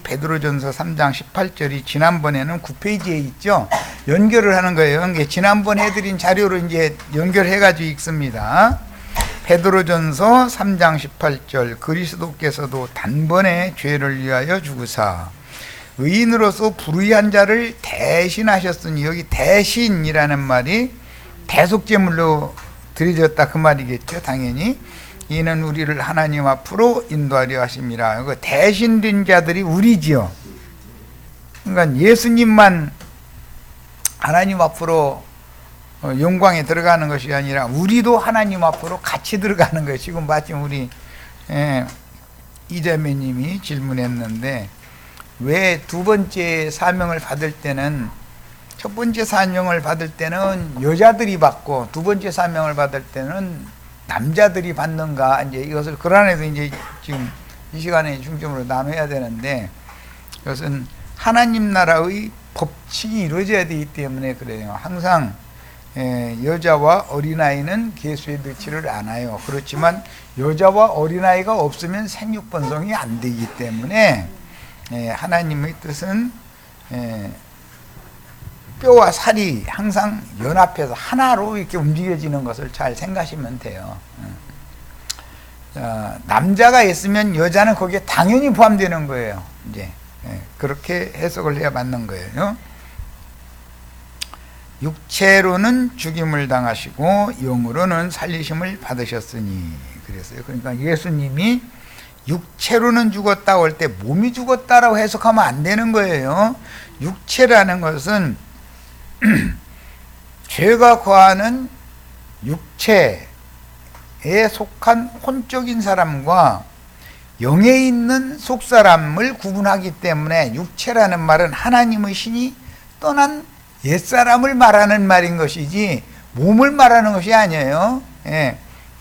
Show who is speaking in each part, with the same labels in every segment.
Speaker 1: 베드로전서 3장 18절이 지난번에는 9페이지에 있죠. 연결을 하는 거예요. 이게 지난번 해드린 자료로 이제 연결해가지고 읽습니다. 베드로전서 3장 18절 그리스도께서도 단번에 죄를 위하여 죽으사 의인으로서 불의한 자를 대신하셨으니, 여기 대신이라는 말이 대속제물로 드려졌다 그 말이겠죠. 당연히 이는 우리를 하나님 앞으로 인도하려 하심이라. 그 대신된 자들이 우리지요. 그러니까 예수님만 하나님 앞으로 영광에 들어가는 것이 아니라 우리도 하나님 앞으로 같이 들어가는 것이, 지금 마침 우리 이자매님이 질문했는데, 왜 두 번째 사명을 받을 때는, 첫 번째 사명을 받을 때는 여자들이 받고 두 번째 사명을 받을 때는 남자들이 받는가, 이제 이것을 그 안에서 이제 지금 이 시간에 중점으로 나눠야 되는데, 이것은 하나님 나라의 법칙이 이루어져야 되기 때문에 그래요. 항상 여자와 어린아이는 계수에 넣지를 않아요. 그렇지만 여자와 어린아이가 없으면 생육번성이 안 되기 때문에 하나님의 뜻은 뼈와 살이 항상 연합해서 하나로 이렇게 움직여지는 것을 잘 생각하시면 돼요. 남자가 있으면 여자는 거기에 당연히 포함되는 거예요. 이제 그렇게 해석을 해야 맞는 거예요. 육체로는 죽임을 당하시고 영으로는 살리심을 받으셨으니, 그랬어요. 그러니까 예수님이 육체로는 죽었다고 할 때 몸이 죽었다라고 해석하면 안 되는 거예요. 육체라는 것은 죄가 거하는 육체에 속한 혼적인 사람과 영에 있는 속사람을 구분하기 때문에 육체라는 말은 하나님의 신이 떠난 옛사람을 말하는 말인 것이지 몸을 말하는 것이 아니에요.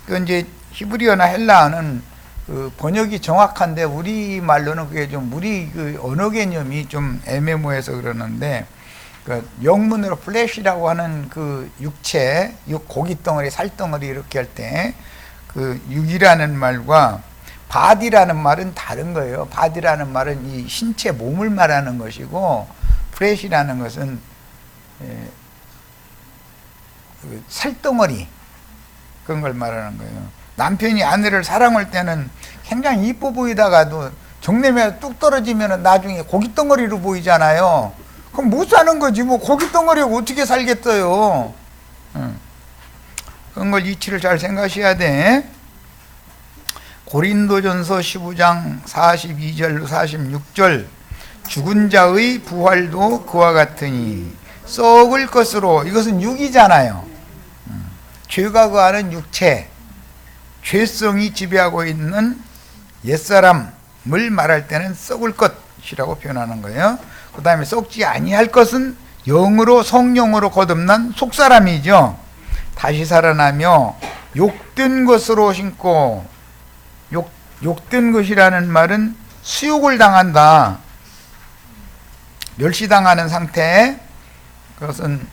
Speaker 1: 그 이제 히브리어나 헬라어는 그 번역이 정확한데 우리말로는 그게 좀 우리 그 언어 개념이 좀 애매모호해서 그러는데, 그 영문으로 플래시라고 하는 그 육체, 고깃덩어리, 살덩어리 이렇게 할 때 그 육이라는 말과 바디라는 말은 다른 거예요. 바디라는 말은 이 신체 몸을 말하는 것이고, 플래시라는 것은 그 살덩어리, 그런 걸 말하는 거예요. 남편이 아내를 사랑할 때는 굉장히 이뻐 보이다가도 정내에 뚝 떨어지면 나중에 고깃덩어리로 보이잖아요. 그럼 못 사는 거지. 뭐 고깃덩어리하고 어떻게 살겠어요. 그런 걸 이치를 잘 생각하셔야 돼. 고린도전서 15장 42절 46절 죽은 자의 부활도 그와 같으니 썩을 것으로, 이것은 육이잖아요. 죄가 거하는 육체, 죄성이 지배하고 있는 옛사람을 말할 때는 썩을 것이라고 표현하는 거예요. 그 다음에 썩지 아니할 것은 영으로, 성령으로 거듭난 속사람이죠. 다시 살아나며 욕된 것으로 신고, 욕된 것이라는 말은 수욕을 당한다, 멸시당하는 상태, 그것은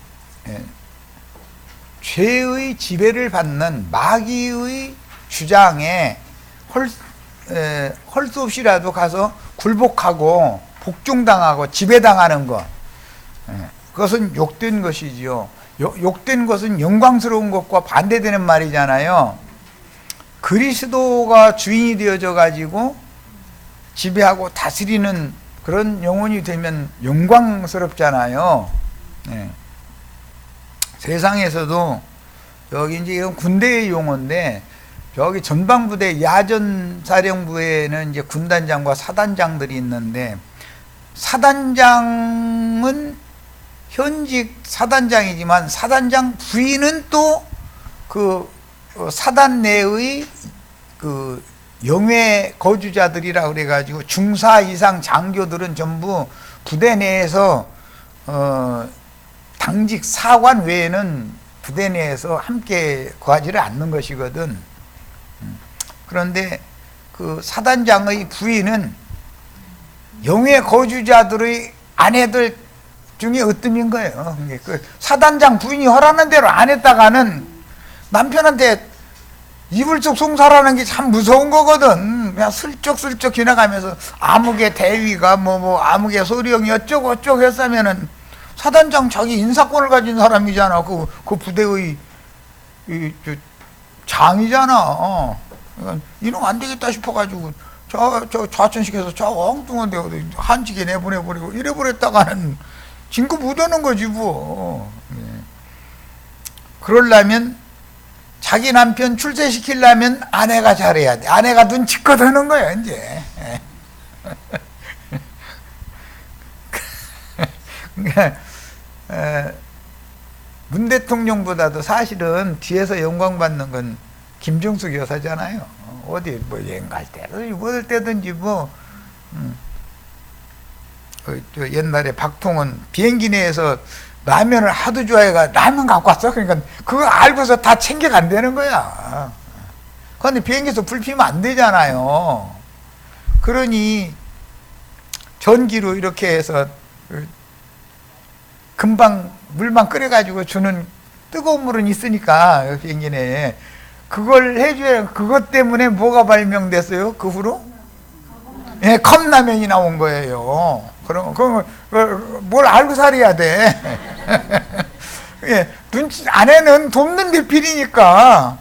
Speaker 1: 죄의 지배를 받는 마귀의 주장에 헐 수 없이라도 가서 굴복하고 복종당하고 지배당하는 것, 그것은 욕된 것이지요. 욕된 것은 영광스러운 것과 반대되는 말이잖아요. 그리스도가 주인이 되어져 가지고 지배하고 다스리는 그런 영혼이 되면 영광스럽잖아요. 세상에서도 여기 이제 이건 군대의 용어인데, 저기 전방부대 야전사령부에는 이제 군단장과 사단장들이 있는데, 사단장은 현직 사단장이지만 사단장 부인은 또 그 사단 내의 그 영외 거주자들이라 그래가지고 중사 이상 장교들은 전부 부대 내에서 당직 사관 외에는 부대 내에서 함께 거하지를 않는 것이거든. 그런데 그 사단장의 부인은 영외 거주자들의 아내들 중에 으뜸인 거예요. 그 사단장 부인이 허락하는 대로 안 했다가는 남편한테 이불 속 송사라는 게 참 무서운 거거든. 그냥 슬쩍슬쩍 지나가면서 아무개 대위가 뭐 아무개 소령이 어쩌고 어쩌고 했으면은 사단장 자기 인사권을 가진 사람이잖아. 그 부대의 장이잖아. 그러니까 이놈 안 되겠다 싶어가지고 저 좌천시켜서 저 엉뚱한 데 한직에 내보내버리고 이래버렸다가는 진급 묻어는 거지 뭐. 그러려면 자기 남편 출세시키려면 아내가 잘해야 돼. 아내가 눈치껏 하는 거야 이제. 그러니까 문 대통령보다도 사실은 뒤에서 영광받는 건 김정숙 여사잖아요. 어디 뭐 여행 갈 때든 입을 때든지 뭐 옛날에 박통은 비행기 내에서 라면을 하도 좋아해가 라면 갖고 왔어. 그러니까 그거 알고서 다 챙겨간다는 거야. 그런데 비행기에서 불 피면 안 되잖아요. 그러니 전기로 이렇게 해서 금방 물만 끓여가지고 주는 뜨거운 물은 있으니까 비행기 내에 그걸 해줘야. 그것 때문에 뭐가 발명됐어요? 그 후로? 예, 컵라면이 나온 거예요. 그럼 뭘 알고 살아야 돼. 예, 눈치 아내는 돕는 데 필이니까.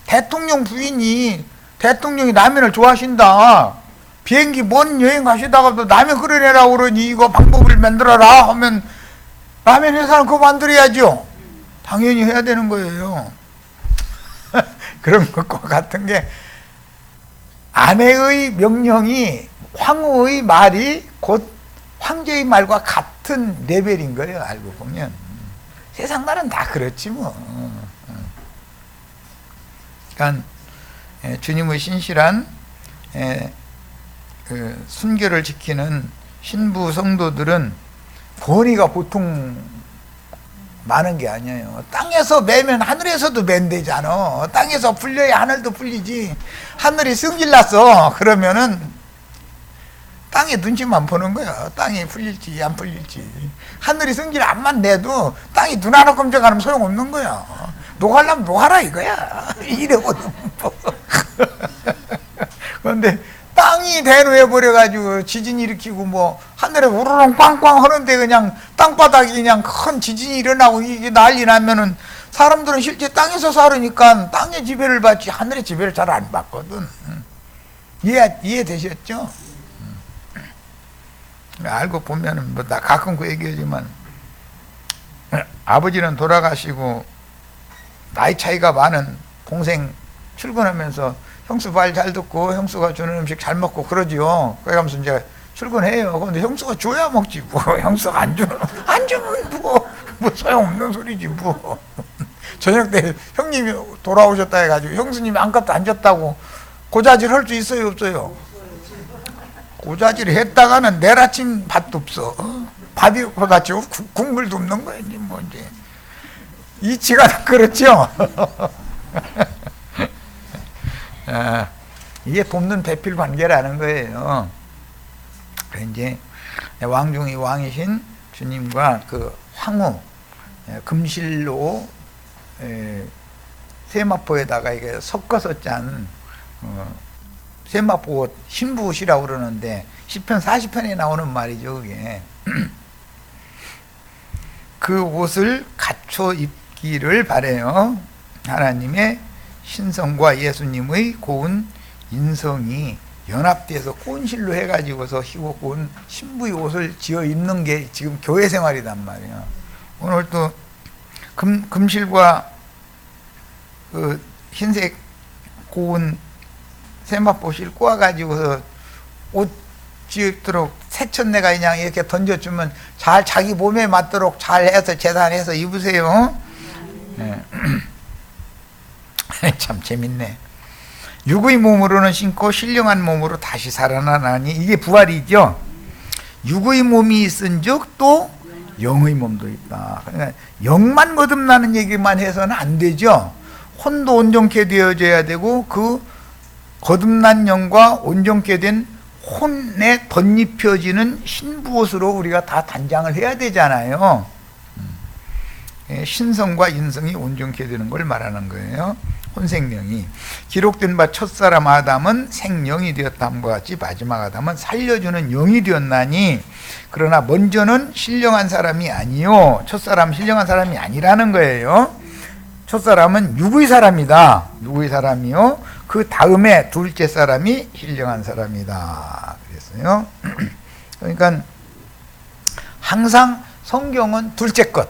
Speaker 1: 대통령 부인이 대통령이 라면을 좋아하신다. 비행기 먼 여행 가시다가도 라면 끓여내라고 그러니 이거 방법을 만들어라 하면 라면 회사는 그거 만들어야죠. 당연히 해야 되는 거예요. 그런 것과 같은 게 아내의 명령이 황후의 말이 곧 황제의 말과 같은 레벨인 거예요. 알고 보면 세상 말은 다 그렇지 뭐. 그러니까 주님의 신실한 그 순결을 지키는 신부 성도들은 권위가 보통 많은 게 아니에요. 땅에서 매면 하늘에서도 맨대잖아. 땅에서 풀려야 하늘도 풀리지. 하늘이 승질났어 그러면은 땅에 눈치만 보는 거야. 땅이 풀릴지 안 풀릴지. 하늘이 승질 안만 내도 땅이 눈 하나 깜짝 안 하면 소용없는 거야. 녹아려면 녹아라 이거야. 이러거든. 그런데 땅이 대노해버려가지고 지진 일으키고 뭐 하늘에 우르릉 꽝꽝 하는데 그냥 땅바닥이 그냥 큰 지진이 일어나고 이게 난리 나면은 사람들은 실제 땅에서 살으니까 땅의 지배를 받지 하늘의 지배를 잘 안 받거든. 이해되셨죠? 알고 보면은 뭐 나 가끔 그 얘기하지만 아버지는 돌아가시고 나이 차이가 많은 동생 출근하면서 형수 말 잘 듣고 형수가 주는 음식 잘 먹고 그러지요. 그래가면서 이제 출근해요. 근데 형수가 줘야 먹지 뭐. 형수가 안 주면 뭐 소용없는 소리지 뭐. 저녁 때 형님이 돌아오셨다 해가지고 형수님이 아무것도 안 줬다고 고자질 할 수 있어요 없어요? 고자질 했다가는 내일 아침 밥도 없어. 밥이 고자지고 국물도 없는 거야 이제 뭐 이제 이치가 그렇죠. 이게 돕는 배필 관계라는 거예요. 이제 왕 중의 왕이신 주님과 그 황후 금실로 세마포에다가 이게 섞어서 짠 세마포 신부옷이라고 그러는데 시편 40편에 나오는 말이죠. 그게 그 옷을 갖춰 입기를 바래요. 하나님의 신성과 예수님의 고운 인성이 연합돼서 혼실로 해가지고서 희고 고운 신부의 옷을 지어 입는 게 지금 교회 생활이단 말이야. 오늘 또 금실과 그 흰색 고운 세마포실 꼬아가지고서 옷 지도록 세천내가 그냥 이렇게 던져주면 잘 자기 몸에 맞도록 잘 해서 재단해서 입으세요. 네. 참 재밌네. 육의 몸으로는 신고 신령한 몸으로 다시 살아나니 이게 부활이죠. 육의 몸이 있은즉 또 영의 몸도 있다. 그러니까 영만 거듭나는 얘기만 해서는 안 되죠. 혼도 온전케 되어져야 되고 그 거듭난 영과 온전케 된 혼에 덧입혀지는 신부옷으로 우리가 다 단장을 해야 되잖아요. 신성과 인성이 온전케 되는 걸 말하는 거예요. 혼생명이. 기록된 바 첫사람 아담은 생명이 되었다함과 같이 마지막 아담은 살려주는 영이 되었나니, 그러나 먼저는 신령한 사람이 아니요, 첫사람 신령한 사람이 아니라는 거예요. 첫사람은 육의 사람이다. 육의 사람이요. 그 다음에 둘째 사람이 신령한 사람이다. 그랬어요. 그러니까 항상 성경은 둘째 것이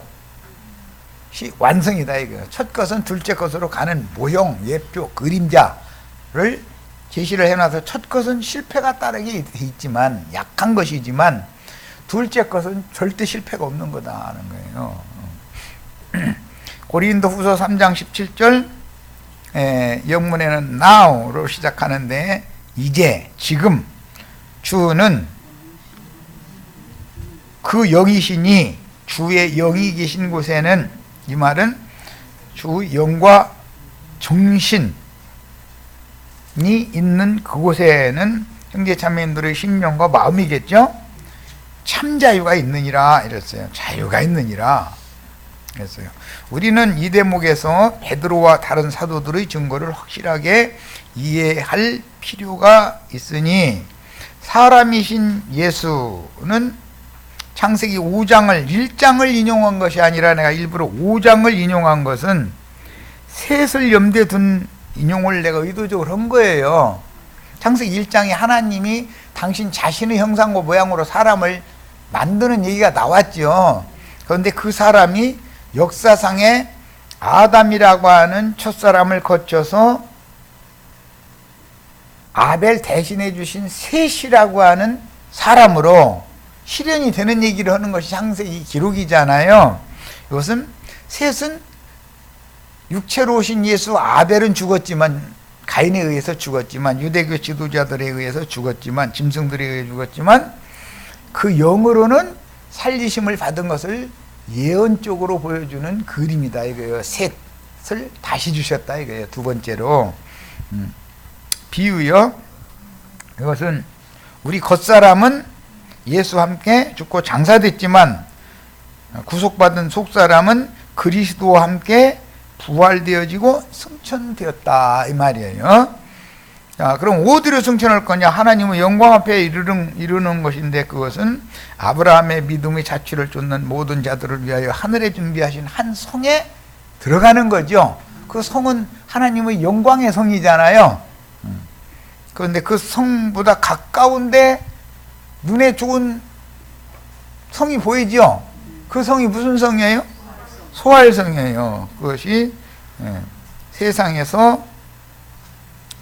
Speaker 1: 완성이다 이거예요. 첫 것은 둘째 것으로 가는 모형, 예표, 그림자를 제시를 해놔서 첫 것은 실패가 따르게 돼 있지만, 약한 것이지만 둘째 것은 절대 실패가 없는 거다 하는 거예요. 고린도 후서 3장 17절 영문에는 now로 시작하는데, 이제, 지금, 주는 그 영이시니, 주의 영이 계신 곳에는, 이 말은 주 영과 정신이 있는 그곳에는 형제 자매님들의 심령과 마음이겠죠? 참 자유가 있느니라 이랬어요. 자유가 있느니라 그랬어요. 우리는 이 대목에서 베드로와 다른 사도들의 증거를 확실하게 이해할 필요가 있으니, 사람이신 예수는 창세기 5장을 1장을 인용한 것이 아니라, 내가 일부러 5장을 인용한 것은 셋을 염두에 둔 인용을 내가 의도적으로 한 거예요. 창세기 1장에 하나님이 당신 자신의 형상과 모양으로 사람을 만드는 얘기가 나왔죠. 그런데 그 사람이 역사상에 아담이라고 하는 첫사람을 거쳐서 아벨 대신해 주신 셋이라고 하는 사람으로 실현이 되는 얘기를 하는 것이 창세기 기록이잖아요. 이것은 셋은 육체로 오신 예수, 아벨은 죽었지만, 가인에 의해서 죽었지만, 유대교 지도자들에 의해서 죽었지만, 짐승들에 의해 죽었지만, 그 영으로는 살리심을 받은 것을 예언적으로 보여주는 그림이다 이거예요. 셋을 다시 주셨다 이거예요. 두 번째로 비유요. 이것은 우리 겉사람은 예수와 함께 죽고 장사됐지만, 구속받은 속사람은 그리스도와 함께 부활되어지고 승천되었다 이 말이에요. 자, 그럼 어디로 승천할 거냐? 하나님의 영광 앞에 이르는 것인데, 그것은 아브라함의 믿음의 자취를 쫓는 모든 자들을 위하여 하늘에 준비하신 한 성에 들어가는 거죠. 그 성은 하나님의 영광의 성이잖아요. 그런데 그 성보다 가까운데 눈에 좋은 성이 보이죠? 그 성이 무슨 성이에요? 소활성이에요. 그것이 세상에서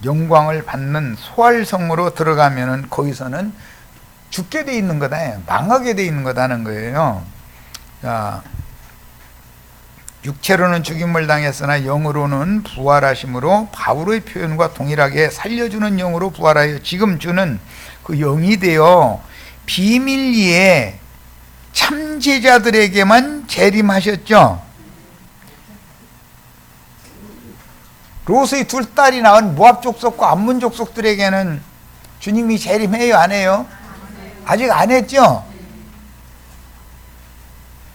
Speaker 1: 영광을 받는 소활성으로 들어가면은 거기서는 죽게 돼 있는 거다, 망하게 돼 있는 거다는 거예요. 자, 육체로는 죽임을 당했으나 영으로는 부활하심으로 바울의 표현과 동일하게 살려주는 영으로 부활하여 지금 주는 그 영이 되어 비밀리에 참제자들에게만 재림하셨죠. 롯의 둘 딸이 낳은 모압 족속과 암몬 족속들에게는 주님이 재림해요, 안 해요? 아직 안 했죠?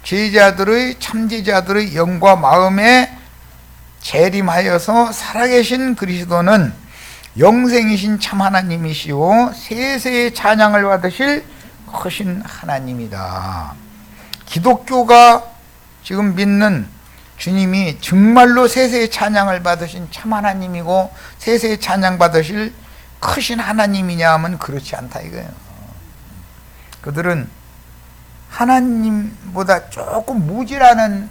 Speaker 1: 제자들의, 참제자들의 영과 마음에 재림하여서 살아계신 그리스도는 영생이신 참 하나님이시오 세세의 찬양을 받으실 크신 하나님이다. 기독교가 지금 믿는 주님이 정말로 세세의 찬양을 받으신 참 하나님이고 세세의 찬양 받으실 크신 하나님이냐 하면 그렇지 않다 이거예요. 그들은 하나님보다 조금 무지라는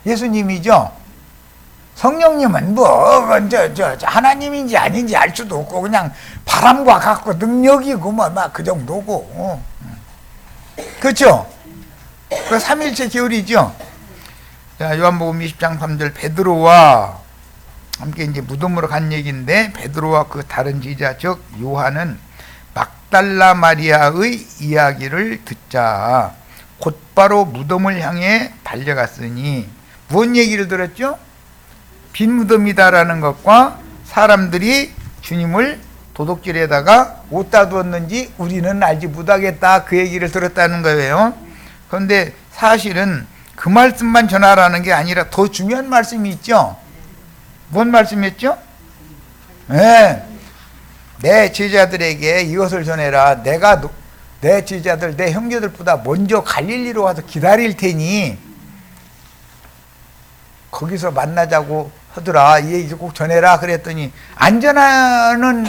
Speaker 1: 예수님이죠. 성령님은 하나님인지 아닌지 알 수도 없고 그냥 바람과 같고 능력이고 막 그 정도고. 그렇죠? 그 삼일체 계율이죠. 자, 요한복음 20장 3절 베드로와 함께 이제 무덤으로 간 얘기인데, 베드로와 그 다른 제자 즉 요한은 막달라 마리아의 이야기를 듣자 곧바로 무덤을 향해 달려갔으니, 무슨 얘기를 들었죠? 빈 무덤이다라는 것과 사람들이 주님을 도둑질에다가 어디다 두었는지 우리는 알지 못하겠다, 그 얘기를 들었다는 거예요. 그런데 사실은 그 말씀만 전하라는 게 아니라 더 중요한 말씀이 있죠. 뭔 말씀했죠? 네. 내 제자들에게 이것을 전해라. 내 제자들, 내 형제들보다 먼저 갈릴리로 와서 기다릴 테니 거기서 만나자고 하더라. 이 얘기 꼭 전해라. 그랬더니 안전하는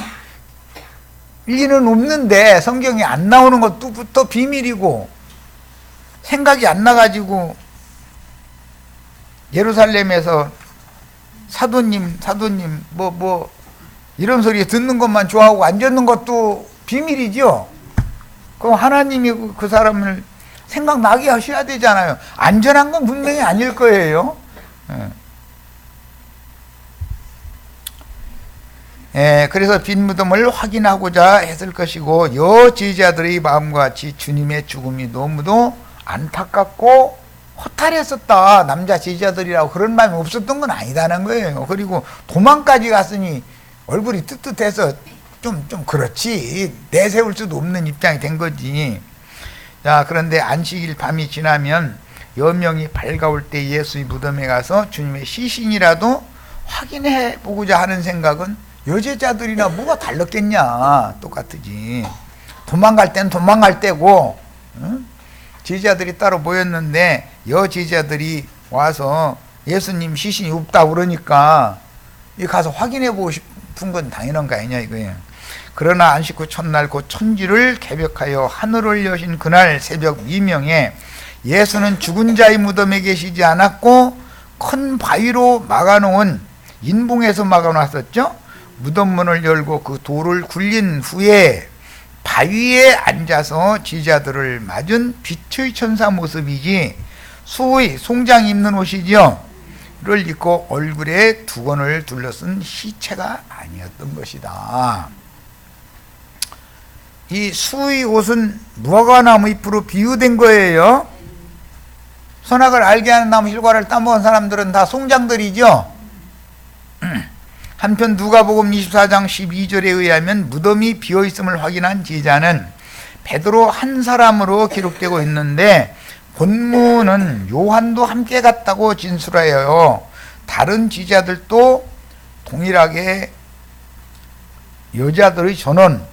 Speaker 1: 리는 없는데 성경에 안 나오는 것부터 비밀이고 생각이 안 나가지고 예루살렘에서 사도님 뭐 이런 소리 듣는 것만 좋아하고 안 듣는 것도 비밀이죠. 그럼 하나님이 그 사람을 생각나게 하셔야 되잖아요. 안전한 건 분명히 아닐 거예요. 그래서 빈 무덤을 확인하고자 했을 것이고 여제자들의 마음과 같이 주님의 죽음이 너무도 안타깝고 허탈했었다. 남자 제자들이라고 그런 마음이 없었던 건 아니다는 거예요. 그리고 도망까지 갔으니 얼굴이 뜨뜻해서 좀 그렇지 내세울 수도 없는 입장이 된 거지. 자, 그런데 안식일 밤이 지나면 여명이 밝아올 때 예수의 무덤에 가서 주님의 시신이라도 확인해 보고자 하는 생각은 여제자들이나 뭐가 달랐겠냐. 똑같으지. 도망갈 땐 도망갈 때고, 응? 제자들이 따로 모였는데 여제자들이 와서 예수님 시신이 없다고 그러니까 가서 확인해 보고 싶은 건 당연한 거 아니냐 이거예요. 그러나 안식 후 첫날 곧 천지를 개벽하여 하늘을 여신 그날 새벽 미명에 예수는 죽은 자의 무덤에 계시지 않았고 큰 바위로 막아놓은 인붕에서 막아놨었죠. 무덤 문을 열고 그 돌을 굴린 후에 바위에 앉아서 제자들을 맞은 빛의 천사 모습이지 수의 송장 입는 옷이죠. 를 입고 얼굴에 두건을 둘러쓴 시체가 아니었던 것이다. 이 수의 옷은 무화과나무 잎으로 비유된 거예요. 선악을 알게 하는 나무 실과를 따먹은 사람들은 다 송장들이죠. 한편 누가복음 24장 12절에 의하면 무덤이 비어있음을 확인한 제자는 베드로 한 사람으로 기록되고 있는데 본문은 요한도 함께 갔다고 진술하여요. 다른 제자들도 동일하게 여자들의 전원,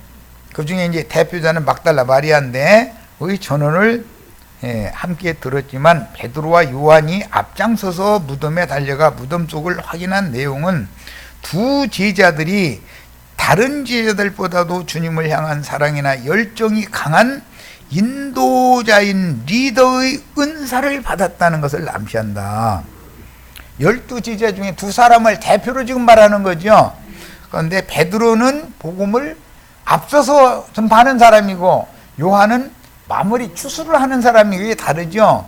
Speaker 1: 그 중에 이제 대표자는 막달라 마리아인데 의 전원을 함께 들었지만 베드로와 요한이 앞장서서 무덤에 달려가 무덤 속을 확인한 내용은 두 제자들이 다른 제자들보다도 주님을 향한 사랑이나 열정이 강한 인도자인 리더의 은사를 받았다는 것을 암시한다. 12제자 중에 두 사람을 대표로 지금 말하는 거죠. 그런데 베드로는 복음을 앞서서 전파하는 사람이고 요한은 마무리 추수를 하는 사람이 이게 다르죠.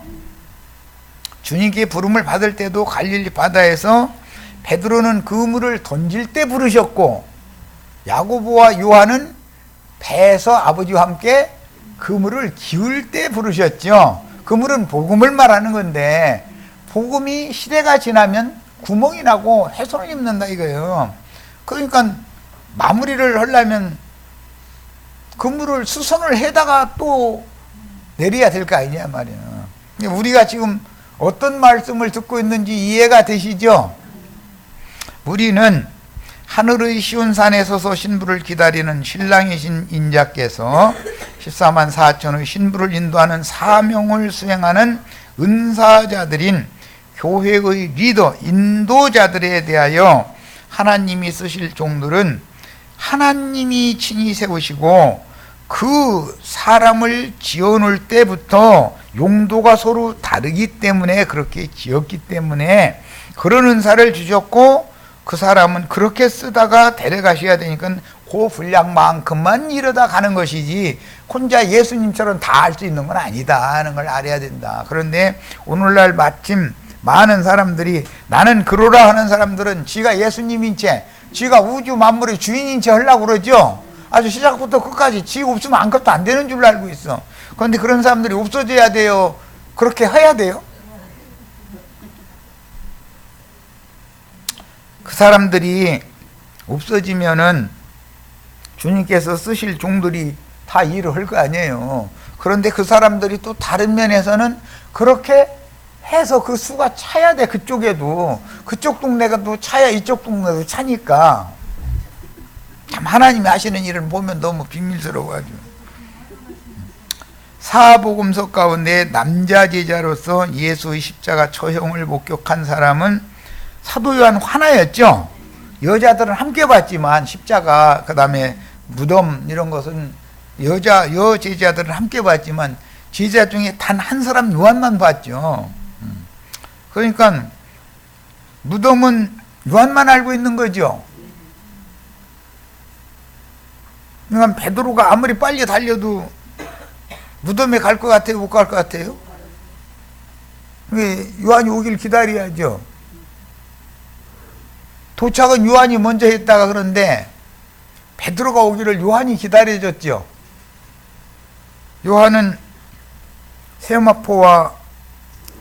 Speaker 1: 주님께 부름을 받을 때도 갈릴리 바다에서 베드로는 그물을 던질 때 부르셨고 야고보와 요한은 배에서 아버지와 함께 그물을 기울 때 부르셨죠. 그물은 복음을 말하는 건데 복음이 시대가 지나면 구멍이 나고 훼손을 입는다 이거예요. 그러니까 마무리를 하려면 그물을 수선을 해다가 또 내려야 될 거 아니냐 말이야. 우리가 지금 어떤 말씀을 듣고 있는지 이해가 되시죠? 우리는 하늘의 시온산에 서서 신부를 기다리는 신랑이신 인자께서 14만 4천의 신부를 인도하는 사명을 수행하는 은사자들인 교회의 리더, 인도자들에 대하여 하나님이 쓰실 종들은 하나님이 친히 세우시고 그 사람을 지어놓을 때부터 용도가 서로 다르기 때문에 그렇게 지었기 때문에 그런 은사를 주셨고 그 사람은 그렇게 쓰다가 데려가셔야 되니까 그 분량만큼만 이루다 가는 것이지 혼자 예수님처럼 다 할 수 있는 건 아니다 하는 걸 알아야 된다. 그런데 오늘날 마침 많은 사람들이 나는 그러라 하는 사람들은 지가 예수님인 채 지가 우주 만물의 주인인 채 하려고 그러죠. 아주 시작부터 끝까지 지 없으면 아무것도 안 되는 줄 알고 있어. 그런데 그런 사람들이 없어져야 돼요? 그렇게 해야 돼요? 그 사람들이 없어지면은 주님께서 쓰실 종들이 다 일을 할 거 아니에요. 그런데 그 사람들이 또 다른 면에서는 그렇게 해서 그 수가 차야 돼. 그쪽에도. 그쪽 동네가 또 차야 이쪽 동네도 차니까. 참 하나님이 하시는 일을 보면 너무 비밀스러워가지고. 사복음서 가운데 남자 제자로서 예수의 십자가 처형을 목격한 사람은 사도 요한 하나였죠. 여자들은 함께 봤지만 십자가 그다음에 무덤 이런 것은 여 제자들은 함께 봤지만 제자 중에 단 한 사람 요한만 봤죠. 그러니까 무덤은 요한만 알고 있는 거죠. 그러니까 베드로가 아무리 빨리 달려도 무덤에 갈 것 같아요? 못 갈 것 같아요? 요한이 오길 기다려야죠. 도착은 요한이 먼저 했다가 그런데 베드로가 오기를 요한이 기다려줬죠. 요한은 세마포와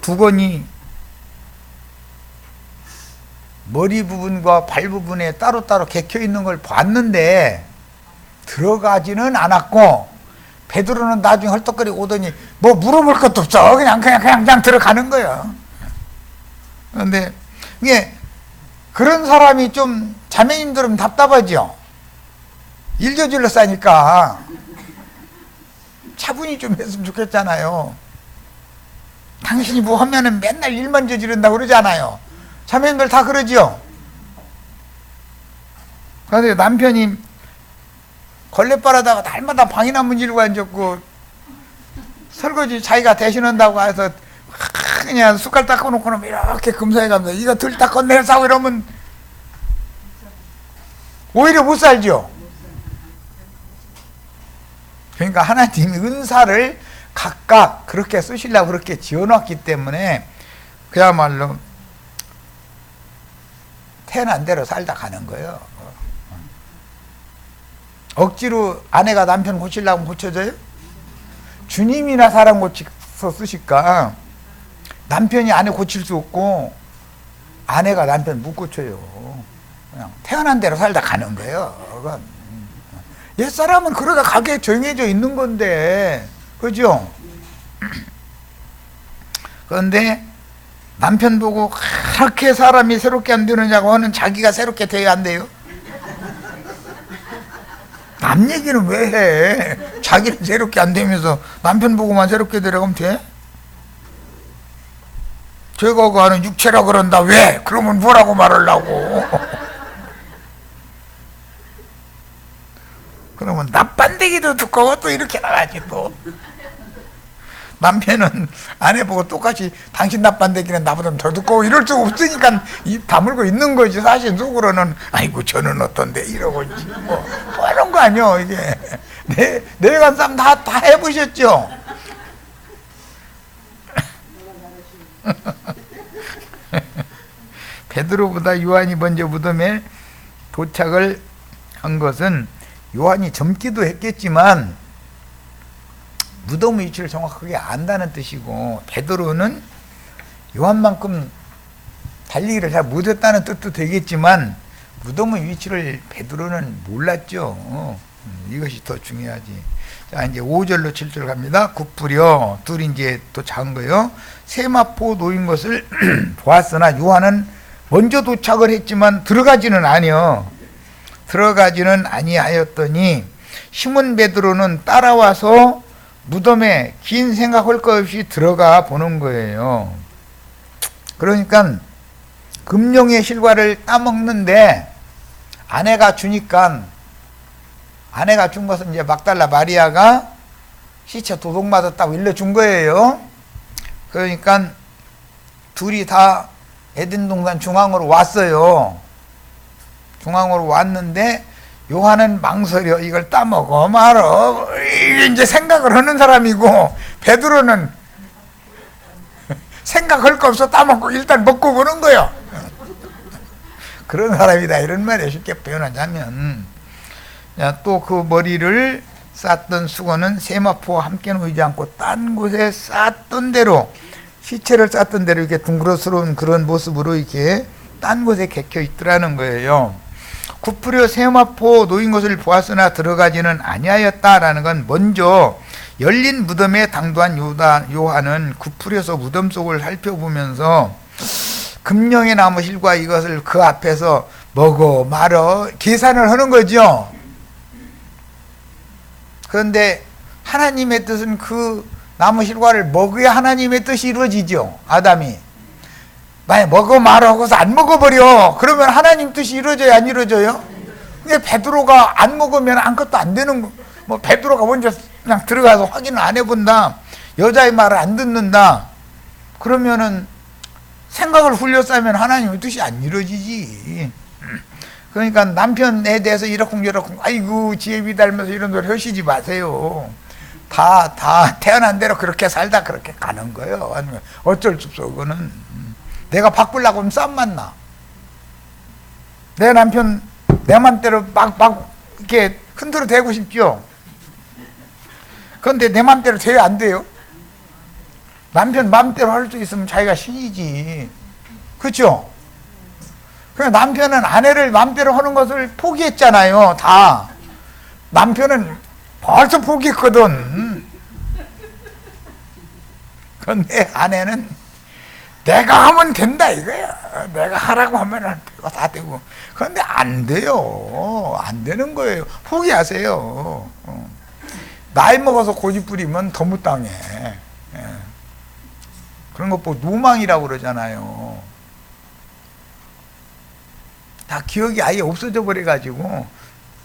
Speaker 1: 두건이 머리 부분과 발 부분에 따로따로 개켜 있는 걸 봤는데 들어가지는 않았고, 베드로는 나중에 헐떡거리고 오더니 뭐 물어볼 것도 없어. 그냥 들어가는 거예요. 그런데 이게 그런 사람이 좀 자매님들은 답답하죠. 일 저질러 싸니까 차분히 좀 했으면 좋겠잖아요. 당신이 뭐 하면은 맨날 일만 저지른다고 그러잖아요. 자매님들 다 그러죠. 그런데 남편이 걸레바라다가 날마다 방이나 문지르고 앉았고, 설거지 자기가 대신한다고 해서 그냥 숟갈 닦아놓고는 이렇게 금사해가면서 이거 들 닦아내려 싸고 이러면 오히려 못 살죠. 그러니까 하나님이 은사를 각각 그렇게 쓰시려고 그렇게 지어놨기 때문에 그야말로 태어난 대로 살다 가는 거예요. 억지로 아내가 남편 고치려고 하면 고쳐져요? 주님이나 사람 고쳐서 쓰실까? 남편이 아내 고칠 수 없고 아내가 남편 못 고쳐요. 그냥 태어난 대로 살다 가는 거예요. 옛사람은 그러다 가게 정해져 있는 건데, 그죠? 그런데 남편 보고 그렇게 사람이 새롭게 안 되느냐고 하는 자기가 새롭게 돼야 안 돼요? 남 얘기는 왜 해? 자기는 새롭게 안 되면서 남편 보고만 새롭게 되려고 하면 돼? 제가 그 하는 육체라 그런다. 왜? 그러면 뭐라고 말하려고? 그러면 납반대기도 두꺼워 또 이렇게 나가지 또. 남편은 아내 보고 똑같이 당신 납반대기는 나보다 더 두꺼워 이럴 수 없으니까 입 다물고 있는 거지. 사실 속으로는 아이고 저는 어떤데 이러고 있지 뭐 이런 거 아니요. 이게 내가 쌈 다 해보셨죠? 베드로보다 요한이 먼저 무덤에 도착을 한 것은 요한이 젊기도 했겠지만 무덤 위치를 정확하게 안다는 뜻이고, 베드로는 요한만큼 달리기를 잘 못했다는 뜻도 되겠지만 무덤의 위치를 베드로는 몰랐죠. 이것이 더 중요하지. 자, 이제 5절로 7절 갑니다. 굽부려 둘이 이제 또 작은 거요. 세마포 놓인 것을 보았으나 요한은 먼저 도착을 했지만 들어가지는 아니하였더니 시몬 베드로는 따라와서 무덤에 긴 생각할 것 없이 들어가 보는 거예요. 그러니까 금룡의 실과를 따먹는데 아내가 주니까, 아내가 준 것은 이제 막달라 마리아가 시체 도둑 맞았다고 일러준 거예요. 그러니까 둘이 다 에덴 동산 중앙으로 왔어요. 중앙으로 왔는데 요한은 망설여 이걸 따먹어 말어 이제 생각을 하는 사람이고, 베드로는 생각할 거 없어 따먹고 일단 먹고 보는 거요. 그런 사람이다 이런 말이에요. 쉽게 표현하자면. 또 그 머리를 쌌던 수건은 세마포와 함께 놓이지 않고 딴 곳에 쌌던 대로, 시체를 쌌던 대로 이렇게 둥그러스러운 그런 모습으로 이렇게 딴 곳에 개켜 있더라는 거예요. 굽부려 세마포 놓인 것을 보았으나 들어가지는 아니하였다라는 건 먼저 열린 무덤에 당도한 요한은 구풀에서 무덤 속을 살펴보면서 금령의 나무 실과 이것을 그 앞에서 먹어 말어 계산을 하는 거죠. 그런데 하나님의 뜻은 그 나무 실과를 먹어야 하나님의 뜻이 이루어지죠. 아담이 만약 먹어 말어 하고서 안 먹어버려, 그러면 하나님 뜻이 이루어져요, 안 이루어져요? 근데 베드로가 안 먹으면 아무것도 안 되는 거. 뭐 베드로가 먼저 그냥 들어가서 확인을 안 해본다, 여자의 말을 안 듣는다, 그러면은 생각을 훌려싸면 하나님의 뜻이 안 이루어지지. 그러니까 남편에 대해서 이러쿵저러쿵 아이고 지혜비 닮아서 이런 소리 하시지 마세요. 다 태어난 대로 그렇게 살다 그렇게 가는 거예요. 아니면 어쩔 수 없어. 그거는 내가 바꾸려고 하면 싸움 만나. 내 남편 내 맘대로 막 이렇게 흔들어 대고 싶죠. 그런데 내 맘대로 대야 안 돼요. 남편 맘대로 할 수 있으면 자기가 신이지. 그렇죠? 그냥 남편은 아내를 맘대로 하는 것을 포기했잖아요. 다. 남편은 벌써 포기했거든. 그런데 아내는 내가 하면 된다 이거야. 내가 하라고 하면 다 되고. 그런데 안 돼요. 안 되는 거예요. 포기하세요. 나이 먹어서 고집 부리면 더 못 당해. 그런 거 보고 노망이라고 그러잖아요. 다 기억이 아예 없어져 버려가지고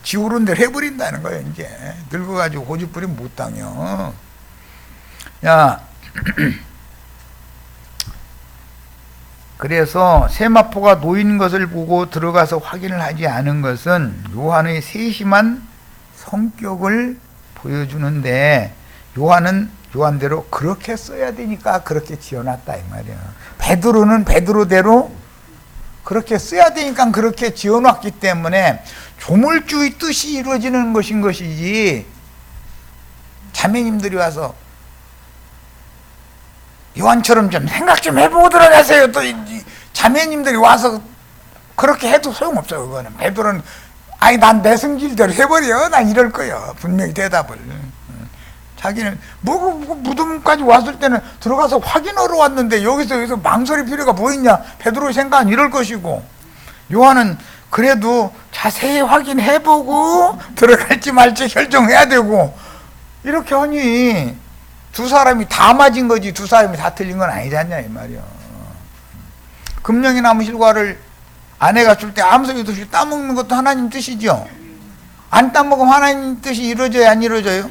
Speaker 1: 지우른 대로 해버린다는 거예요. 이제 늙어가지고 고집 부리면 못 당겨. 야, 그래서 세마포가 놓인 것을 보고 들어가서 확인을 하지 않은 것은 요한의 세심한 성격을 보여주는데, 요한대로 그렇게 써야 되니까 그렇게 지어놨다 이 말이야. 베드로는 베드로대로 그렇게 써야 되니까 그렇게 지어놨기 때문에 조물주의 뜻이 이루어지는 것인 것이지, 자매님들이 와서 요한처럼 좀 생각 좀 해보고 들어가세요, 또 자매님들이 와서 그렇게 해도 소용없어요. 그거는 베드로는 아니 난 내 성질대로 해버려, 난 이럴 거야, 분명히 대답을. 자기는 뭐 무덤까지 왔을 때는 들어가서 확인하러 왔는데 여기서 망설일 필요가 뭐 있냐. 베드로의 생각은 이럴 것이고, 요한은 그래도 자세히 확인해보고 들어갈지 말지 결정해야 되고, 이렇게 하니 두 사람이 다 맞은 거지 두 사람이 다 틀린 건 아니지 않냐 이 말이야. 금령의 나무 실과를 아내가 줄 때 아무 소리도 없이 따먹는 것도 하나님 뜻이죠. 안 따먹으면 하나님 뜻이 이루어져요, 안 이루어져요?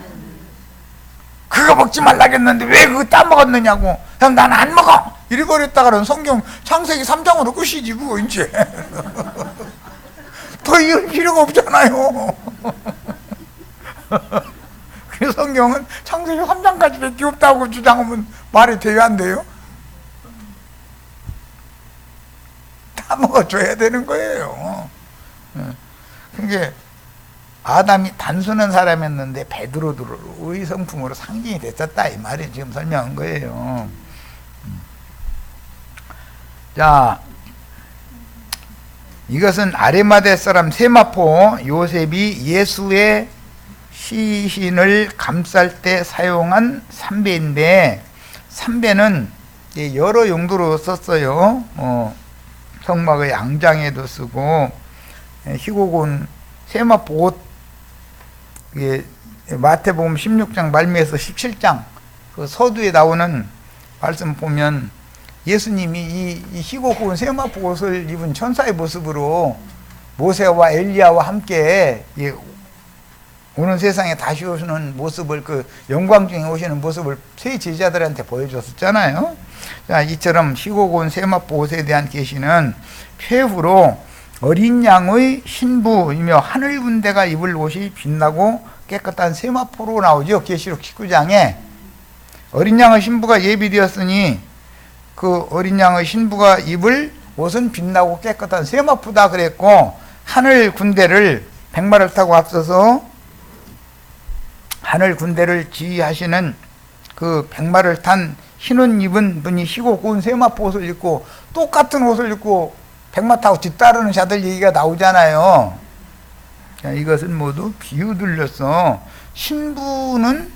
Speaker 1: 그거 먹지 말라겠는데 왜 그거 따먹었느냐고. 형 나는 안 먹어 이래버렸다가는 성경 창세기 3장으로 끝이지 그거 이제. 더 이을 필요가 없잖아요. 그래서 성경은 창세기 3장까지 밖에 없다고 주장하면 말이 돼야 안 돼요? 다 먹어줘야 되는 거예요. 그게 아담이 단순한 사람이었는데 베드로의 성품으로 상징이 됐었다 이 말이 지금 설명한 거예요. 자, 이것은 아리마대 사람 세마포 요셉이 예수의 시신을 감쌀 때 사용한 삼배인데, 삼배는 여러 용도로 썼어요. 성막의 양장에도 쓰고, 희곡은 세마포 옷, 마태복음 16장 말미에서 17장 그 서두에 나오는 말씀 보면 예수님이 이 희곡 혹은 세마포 옷을 입은 천사의 모습으로 모세와 엘리야와 함께 오는 세상에 다시 오시는 모습을, 그 영광 중에 오시는 모습을 세 제자들한테 보여줬었잖아요. 자, 이처럼 희곡 온 세마포 옷에 대한 계시는 최후로 어린 양의 신부이며 하늘 군대가 입을 옷이 빛나고 깨끗한 세마포로 나오죠. 계시록 19장에 어린 양의 신부가 예비되었으니 그 어린 양의 신부가 입을 옷은 빛나고 깨끗한 세마포다 그랬고, 하늘 군대를 백마를 타고 앞서서 하늘 군대를 지휘하시는 그 백마를 탄 흰옷 입은 분이 희고 고운 세마포 옷을 입고 똑같은 옷을 입고 백마 타고 뒤따르는 자들 얘기가 나오잖아요. 자, 이것은 모두 비유들로서 신부는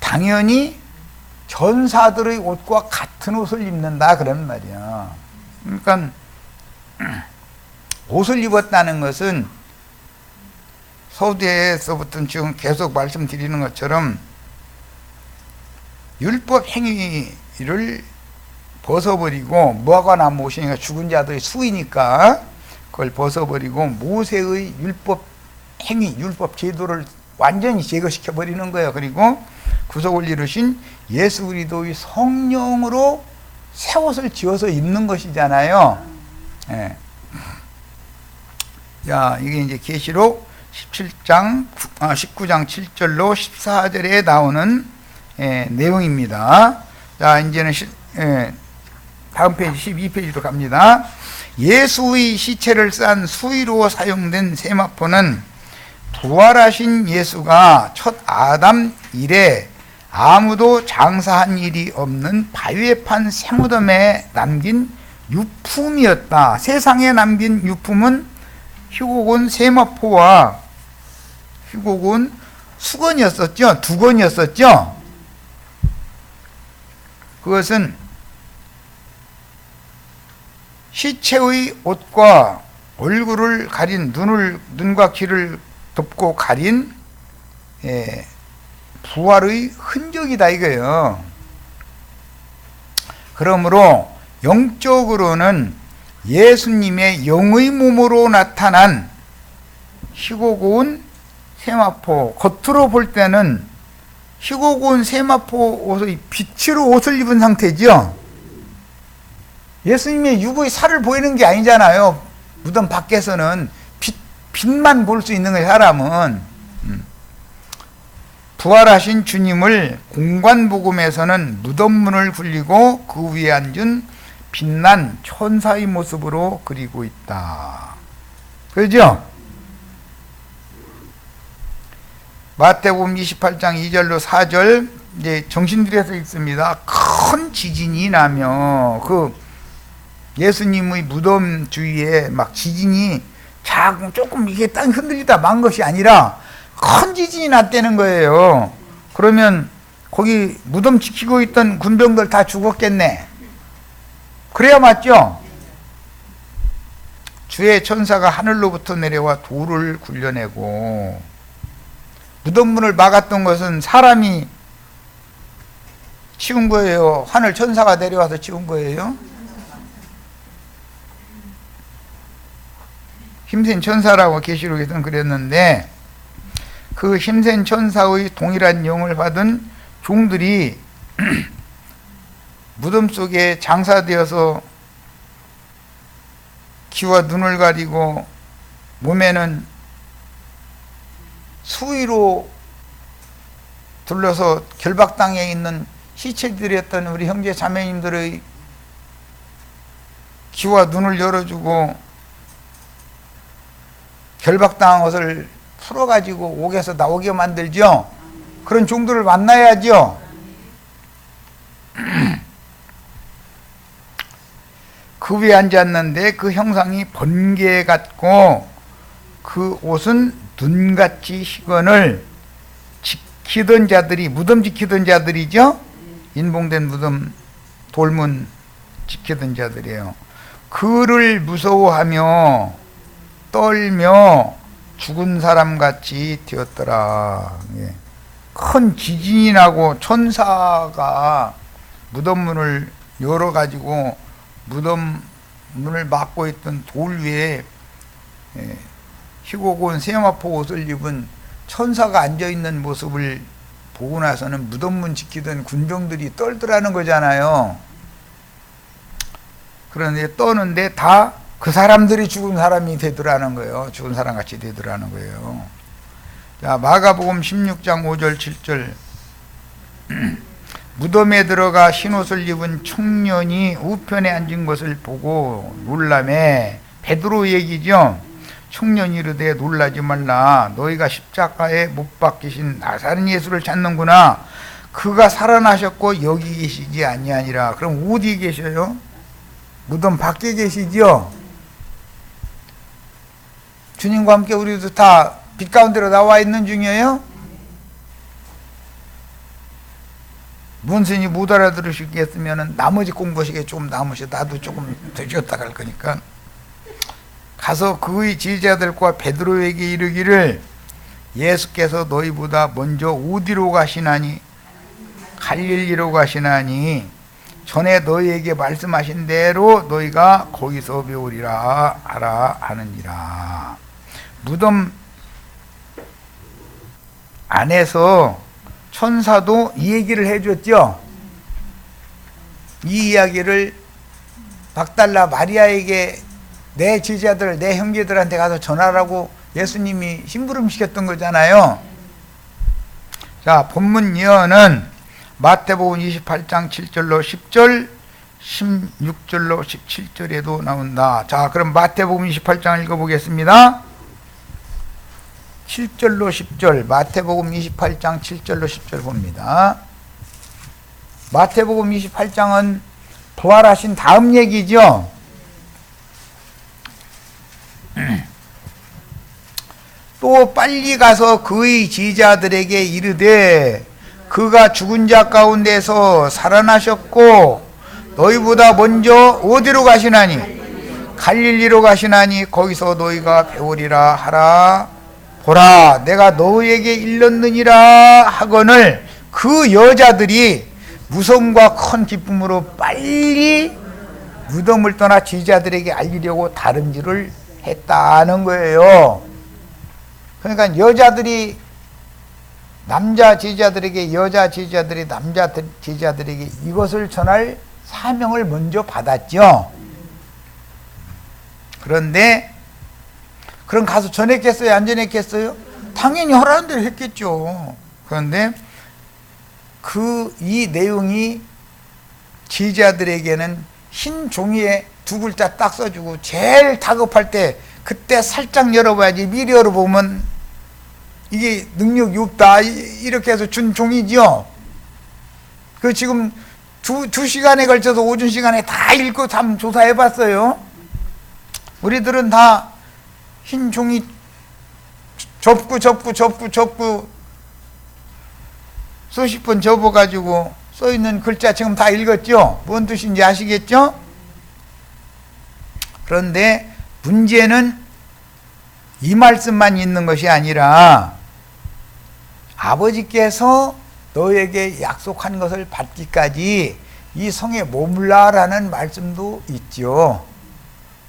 Speaker 1: 당연히 전사들의 옷과 같은 옷을 입는다 그런 말이야. 그러니까 옷을 입었다는 것은 서두에서부터 지금 계속 말씀드리는 것처럼 율법 행위를 벗어버리고, 무화과나무 옷이니까 죽은 자들의 수이니까 그걸 벗어버리고 모세의 율법 행위, 율법 제도를 완전히 제거시켜 버리는 거예요. 그리고 구속을 이루신 예수 그리스도의 성령으로 새 옷을 지어서 입는 것이잖아요. 예. 자, 이게 이제 계시록 19장 7절로 14절에 나오는 내용입니다. 자, 이제는 다음 페이지 12페이지로 갑니다. 예수의 시체를 싼 수의로 사용된 세마포는 부활하신 예수가 첫 아담 이래 아무도 장사한 일이 없는 바위에 판 새무덤에 남긴 유품이었다. 세상에 남긴 유품은 희곡은 세마포와 희곡은 수건이었었죠. 두건이었었죠. 그것은 시체의 옷과 얼굴을 가린, 눈과 귀를 덮고 가린 부활의 흔적이다 이거예요. 그러므로 영적으로는 예수님의 영의 몸으로 나타난 희고고운 세마포, 겉으로 볼 때는 희고고운 세마포 옷의 빛으로 옷을 입은 상태죠. 예수님의 육의 살을 보이는 게 아니잖아요. 무덤 밖에서는 빛만 볼 수 있는 거예요, 사람은. 부활하신 주님을 공관복음에서는 무덤문을 굴리고 그 위에 앉은 빛난 천사의 모습으로 그리고 있다. 그죠? 마태복음 28장 2절로 4절 이제 정신들여서 읽습니다. 큰 지진이 나며 그 예수님의 무덤 주위에 막 지진이 조금 이게 땅 흔들리다 만 것이 아니라 큰 지진이 났다는 거예요. 그러면 거기 무덤 지키고 있던 군병들 다 죽었겠네. 그래야 맞죠? 주의 천사가 하늘로부터 내려와 돌을 굴려내고, 무덤문을 막았던 것은 사람이 치운 거예요? 하늘 천사가 내려와서 치운 거예요? 힘센 천사라고 계시록에서는 그랬는데, 그 힘센 천사의 동일한 영을 받은 종들이 무덤 속에 장사되어서 귀와 눈을 가리고 몸에는 수의로 둘러서 결박당해 있는 시체들이었던 우리 형제 자매님들의 귀와 눈을 열어주고 결박당한 것을 풀어가지고 옥에서 나오게 만들죠. 그런 종들을 만나야죠. 그 위에 앉았는데 그 형상이 번개 같고 그 옷은 눈같이 희건을 지키던 자들이, 무덤 지키던 자들이죠. 인봉된 무덤, 돌문 지키던 자들이에요. 그를 무서워하며 떨며 죽은 사람같이 되었더라. 큰 지진이 나고 천사가 무덤문을 열어가지고 무덤 문을 막고 있던 돌 위에 희고고운 세마포 옷을 입은 천사가 앉아있는 모습을 보고 나서는 무덤문 지키던 군병들이 떨더라는 거잖아요. 그런데 떠는데 다 그 사람들이 죽은 사람이 되더라는 거예요. 죽은 사람 같이 되더라는 거예요. 자, 마가복음 16장 5절 7절 무덤에 들어가 흰옷을 입은 청년이 우편에 앉은 것을 보고 놀라매. 베드로 얘기죠. 청년이 이르되 놀라지 말라. 너희가 십자가에 못 박히신 나사렛 예수를 찾는구나. 그가 살아나셨고 여기 계시지 아니하니라. 그럼 어디 계셔요? 무덤 밖에 계시죠? 주님과 함께 우리도 다 빛 가운데로 나와 있는 중이에요? 문스님이 못 알아들으시겠으면 나머지 공부하시게 조금 남으셔. 나도 조금 더 쉬었다 갈 거니까. 가서 그의 제자들과 베드로에게 이르기를 예수께서 너희보다 먼저 어디로 가시나니? 갈릴리로 가시나니 전에 너희에게 말씀하신 대로 너희가 거기서 배우리라 하라 하느니라. 무덤 안에서 천사도 이 얘기를 해줬죠. 이 이야기를 막달라 마리아에게 내 제자들, 내 형제들한테 가서 전하라고 예수님이 심부름시켰던 거잖아요. 자, 본문 예언은 마태복음 28장 7절로 10절, 16절로 17절에도 나온다. 자, 그럼 마태복음 28장 읽어보겠습니다. 7절로 10절, 마태복음 28장 7절로 10절 봅니다. 마태복음 28장은 부활하신 다음 얘기죠. 또 빨리 가서 그의 제자들에게 이르되 그가 죽은 자 가운데서 살아나셨고 너희보다 먼저 어디로 가시나니? 갈릴리로 가시나니 거기서 너희가 배우리라 하라. 보라, 내가 너희에게 일렀느니라 하거늘 그 여자들이 무서움과 큰 기쁨으로 빨리 무덤을 떠나 제자들에게 알리려고 다름질을 했다는 거예요. 그러니까 여자들이 남자 제자들에게, 여자 제자들이 남자 제자들에게 이것을 전할 사명을 먼저 받았죠. 그런데 그럼 가서 전했겠어요? 안 전했겠어요? 당연히 하라는 대로 했겠죠. 그런데 이 내용이 제자들에게는 흰 종이에 두 글자 딱 써주고 제일 다급할 때 그때 살짝 열어봐야지, 미리 열어보면 이게 능력이 없다 이렇게 해서 준 종이죠. 그 지금 두 시간에 걸쳐서 오전 시간에 다 읽고 다 조사해봤어요. 우리들은 다 흰 종이 접고 수십 번 접어가지고 써있는 글자 지금 다 읽었죠? 뭔 뜻인지 아시겠죠? 그런데 문제는 이 말씀만 있는 것이 아니라 아버지께서 너에게 약속한 것을 받기까지 이 성에 머물라라는 말씀도 있죠.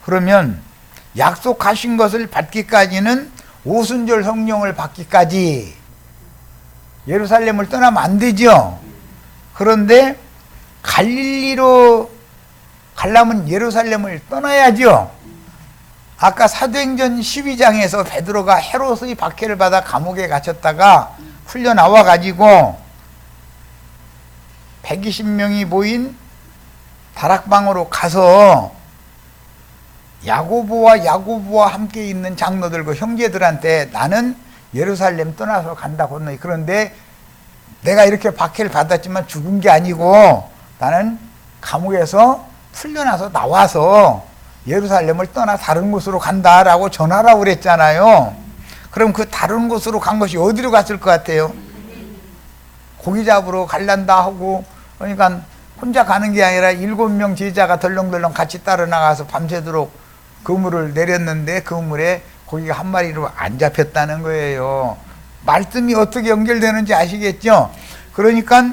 Speaker 1: 그러면 약속하신 것을 받기까지는 오순절 성령을 받기까지 예루살렘을 떠나면 안 되죠. 그런데 갈릴리로 가려면 예루살렘을 떠나야죠. 아까 사도행전 12장에서 베드로가 헤롯의 박해를 받아 감옥에 갇혔다가 풀려 나와 가지고 120명이 모인 다락방으로 가서 야고보와 함께 있는 장로들, 그 형제들한테 나는 예루살렘 떠나서 간다고. 그런데 내가 이렇게 박해를 받았지만 죽은 게 아니고 나는 감옥에서 풀려나서 나와서 예루살렘을 떠나 다른 곳으로 간다라고 전하라고 그랬잖아요. 그럼 그 다른 곳으로 간 것이 어디로 갔을 것 같아요? 고기 잡으러 갈란다 하고, 그러니까 혼자 가는 게 아니라 7명 제자가 덜렁덜렁 같이 따라 나가서 밤새도록 그물을 내렸는데 그물에 고기가 한 마리로 안 잡혔다는 거예요. 말씀이 어떻게 연결되는지 아시겠죠? 그러니까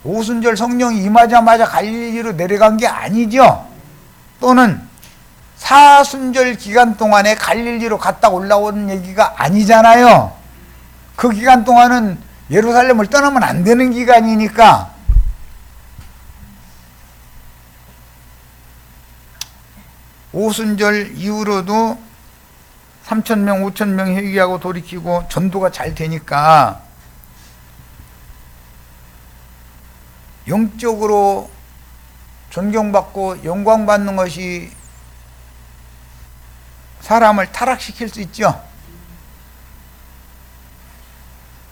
Speaker 1: 오순절 성령이 임하자마자 갈릴리로 내려간 게 아니죠. 또는 사순절 기간 동안에 갈릴리로 갔다 올라오는 얘기가 아니잖아요. 그 기간 동안은 예루살렘을 떠나면 안 되는 기간이니까. 오순절 이후로도 3,000명, 5,000명 회개하고 돌이키고 전도가 잘 되니까 영적으로 존경받고 영광받는 것이 사람을 타락시킬 수 있죠.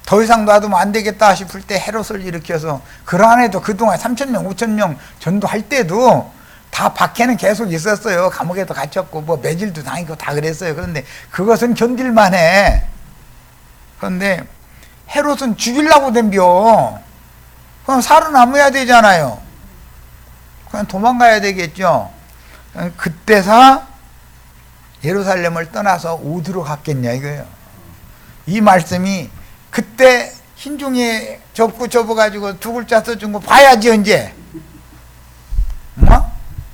Speaker 1: 더 이상 놔두면 안 되겠다 싶을 때 헤롯을 일으켜서, 그러한에도 그동안 3,000명, 5,000명 전도할 때도 다 박해는 계속 있었어요. 감옥에도 갇혔고 뭐 매질도 당하고 다 그랬어요. 그런데 그것은 견딜만 해. 그런데 헤롯은 죽이려고 덤벼. 그럼 살아남아야 되잖아요. 그냥 도망가야 되겠죠. 그때서 예루살렘을 떠나서 어디로 갔겠냐 이거예요. 이 말씀이 그때 흰종이에 접어가지고 두 글자 써준 거 봐야지 언제.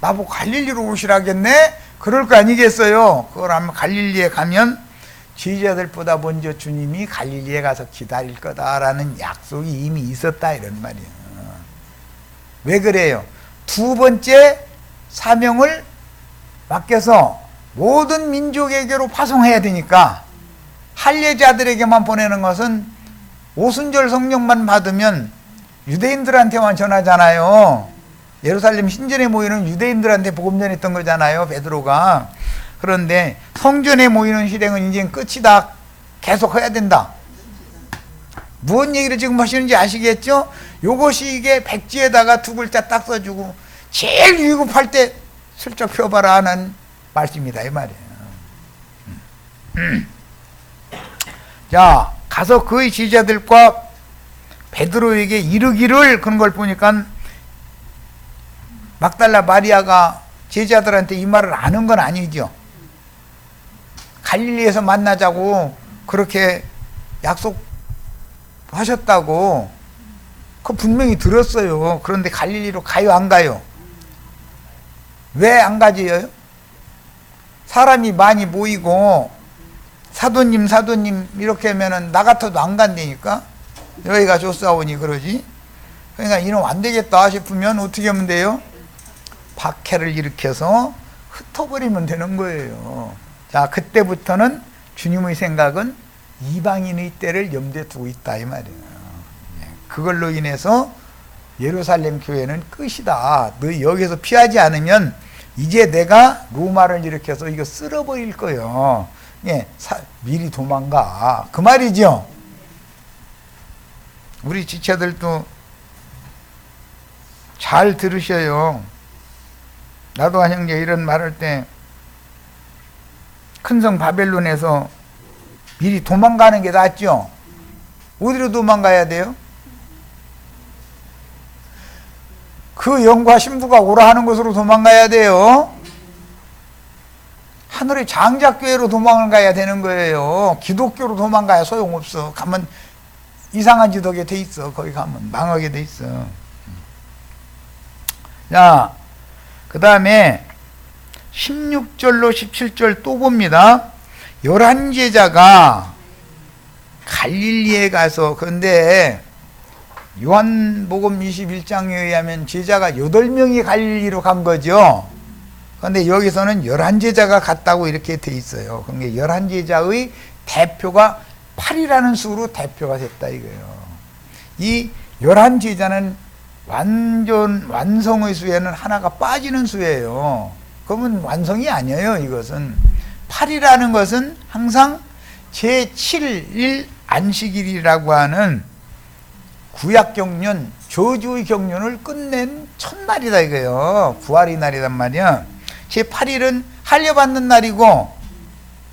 Speaker 1: 나보고 갈릴리로 오시라겠네? 그럴 거 아니겠어요. 그걸 하면 갈릴리에 가면 제자들보다 먼저 주님이 갈릴리에 가서 기다릴 거다라는 약속이 이미 있었다 이런 말이에요. 왜 그래요? 두 번째 사명을 맡겨서 모든 민족에게로 파송해야 되니까 할례자들에게만 보내는 것은 오순절 성령만 받으면 유대인들한테만 전하잖아요. 예루살렘 신전에 모이는 유대인들한테 복음 전했던 거잖아요, 베드로가. 그런데 성전에 모이는 실행은 이제 끝이다. 계속 해야 된다. 무슨 얘기를 지금 하시는지 아시겠죠? 요것이 이게 백지에다가 두 글자 딱 써주고 제일 위급할 때 슬쩍 펴봐라 하는 말씀이다 이 말이에요. 자, 가서 그의 제자들과 베드로에게 이르기를 그런 걸 보니까 막달라 마리아가 제자들한테 이 말을 아는 건 아니죠. 갈릴리에서 만나자고 그렇게 약속하셨다고 그 분명히 들었어요. 그런데 갈릴리로 가요 안 가요? 왜 안 가지요? 사람이 많이 모이고 사도님 이렇게 하면은 나 같아도 안 간다니까. 여기가 좋사오니 그러지. 그러니까 이놈 안 되겠다 싶으면 어떻게 하면 돼요? 박해를 일으켜서 흩어버리면 되는 거예요. 자, 그때부터는 주님의 생각은 이방인의 때를 염두에 두고 있다 이 말이에요. 그걸로 인해서 예루살렘 교회는 끝이다. 너희 여기서 피하지 않으면 이제 내가 로마를 일으켜서 이거 쓸어버릴 거예요. 미리 도망가. 그 말이죠. 우리 지체들도 잘 들으셔요. 나도 한 형제 이런 말할 때 큰성 바벨론에서 미리 도망가는 게 낫죠. 어디로 도망가야 돼요? 그 영과 신부가 오라 하는 곳으로 도망가야 돼요. 하늘의 장작교회로 도망가야 되는 거예요. 기독교로 도망가야 소용없어. 가면 이상한 짓 하게 돼 있어. 거기 가면 망하게 돼 있어. 자, 그 다음에 16절로 17절 또 봅니다. 11제자가 갈릴리에 가서, 그런데 요한복음 21장에 의하면 제자가 8명이 갈릴리로 간 거죠. 그런데 여기서는 11제자가 갔다고 이렇게 돼 있어요. 그러니까 11제자의 대표가 8이라는 수로 대표가 됐다 이거예요. 이 11제자는 완성의 수에는 하나가 빠지는 수예요. 그러면 완성이 아니에요. 이것은 8이라는 것은 항상 제7일 안식일이라고 하는 구약 경륜, 저주의 경륜을 끝낸 첫날이다 이거예요. 부활의 날이란 말이야. 제8일은 할례받는 날이고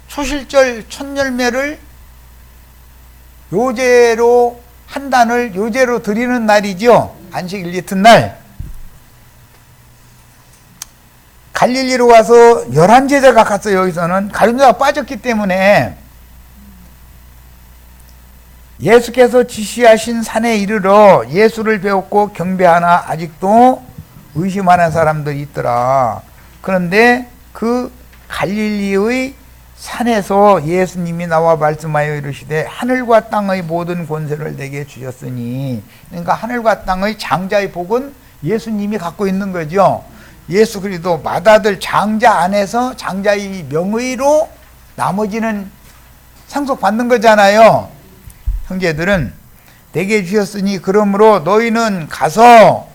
Speaker 1: 초실절 첫 열매를 요제로 한 단을 요제로 드리는 날이죠. 안식일 이튿날. 갈릴리로 와서 11제자가 갔어요. 여기서는 갈릴리가 빠졌기 때문에 예수께서 지시하신 산에 이르러 예수를 배웠고 경배하나 아직도 의심하는 사람들이 있더라. 그런데 그 갈릴리의 산에서 예수님이 나와 말씀하여 이르시되 하늘과 땅의 모든 권세를 내게 주셨으니, 그러니까 하늘과 땅의 장자의 복은 예수님이 갖고 있는 거죠. 예수 그리스도 맏아들 장자 안에서 장자의 명의로 나머지는 상속받는 거잖아요. 형제들은 내게 주셨으니 그러므로 너희는 가서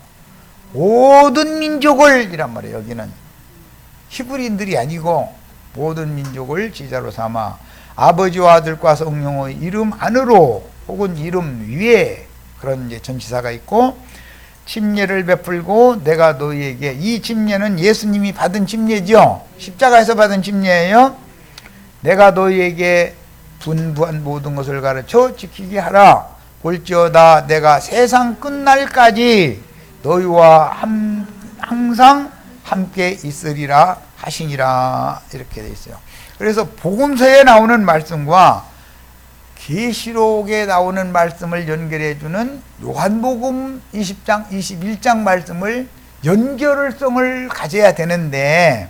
Speaker 1: 모든 민족을 이란 말이에요. 여기는 히브리인들이 아니고 모든 민족을 제자로 삼아 아버지와 아들과 성령의 이름 안으로 혹은 이름 위에, 그런 이제 전치사가 있고, 침례를 베풀고 내가 너희에게, 이 침례는 예수님이 받은 침례죠. 십자가에서 받은 침례예요. 내가 너희에게 분부한 모든 것을 가르쳐 지키게 하라. 볼지어다 내가 세상 끝날까지 너희와 항상 함께 있으리라 하시니라. 이렇게 돼 있어요. 그래서 복음서에 나오는 말씀과 계시록에 나오는 말씀을 연결해 주는 요한복음 20장, 21장 말씀을 연결성을 가져야 되는데,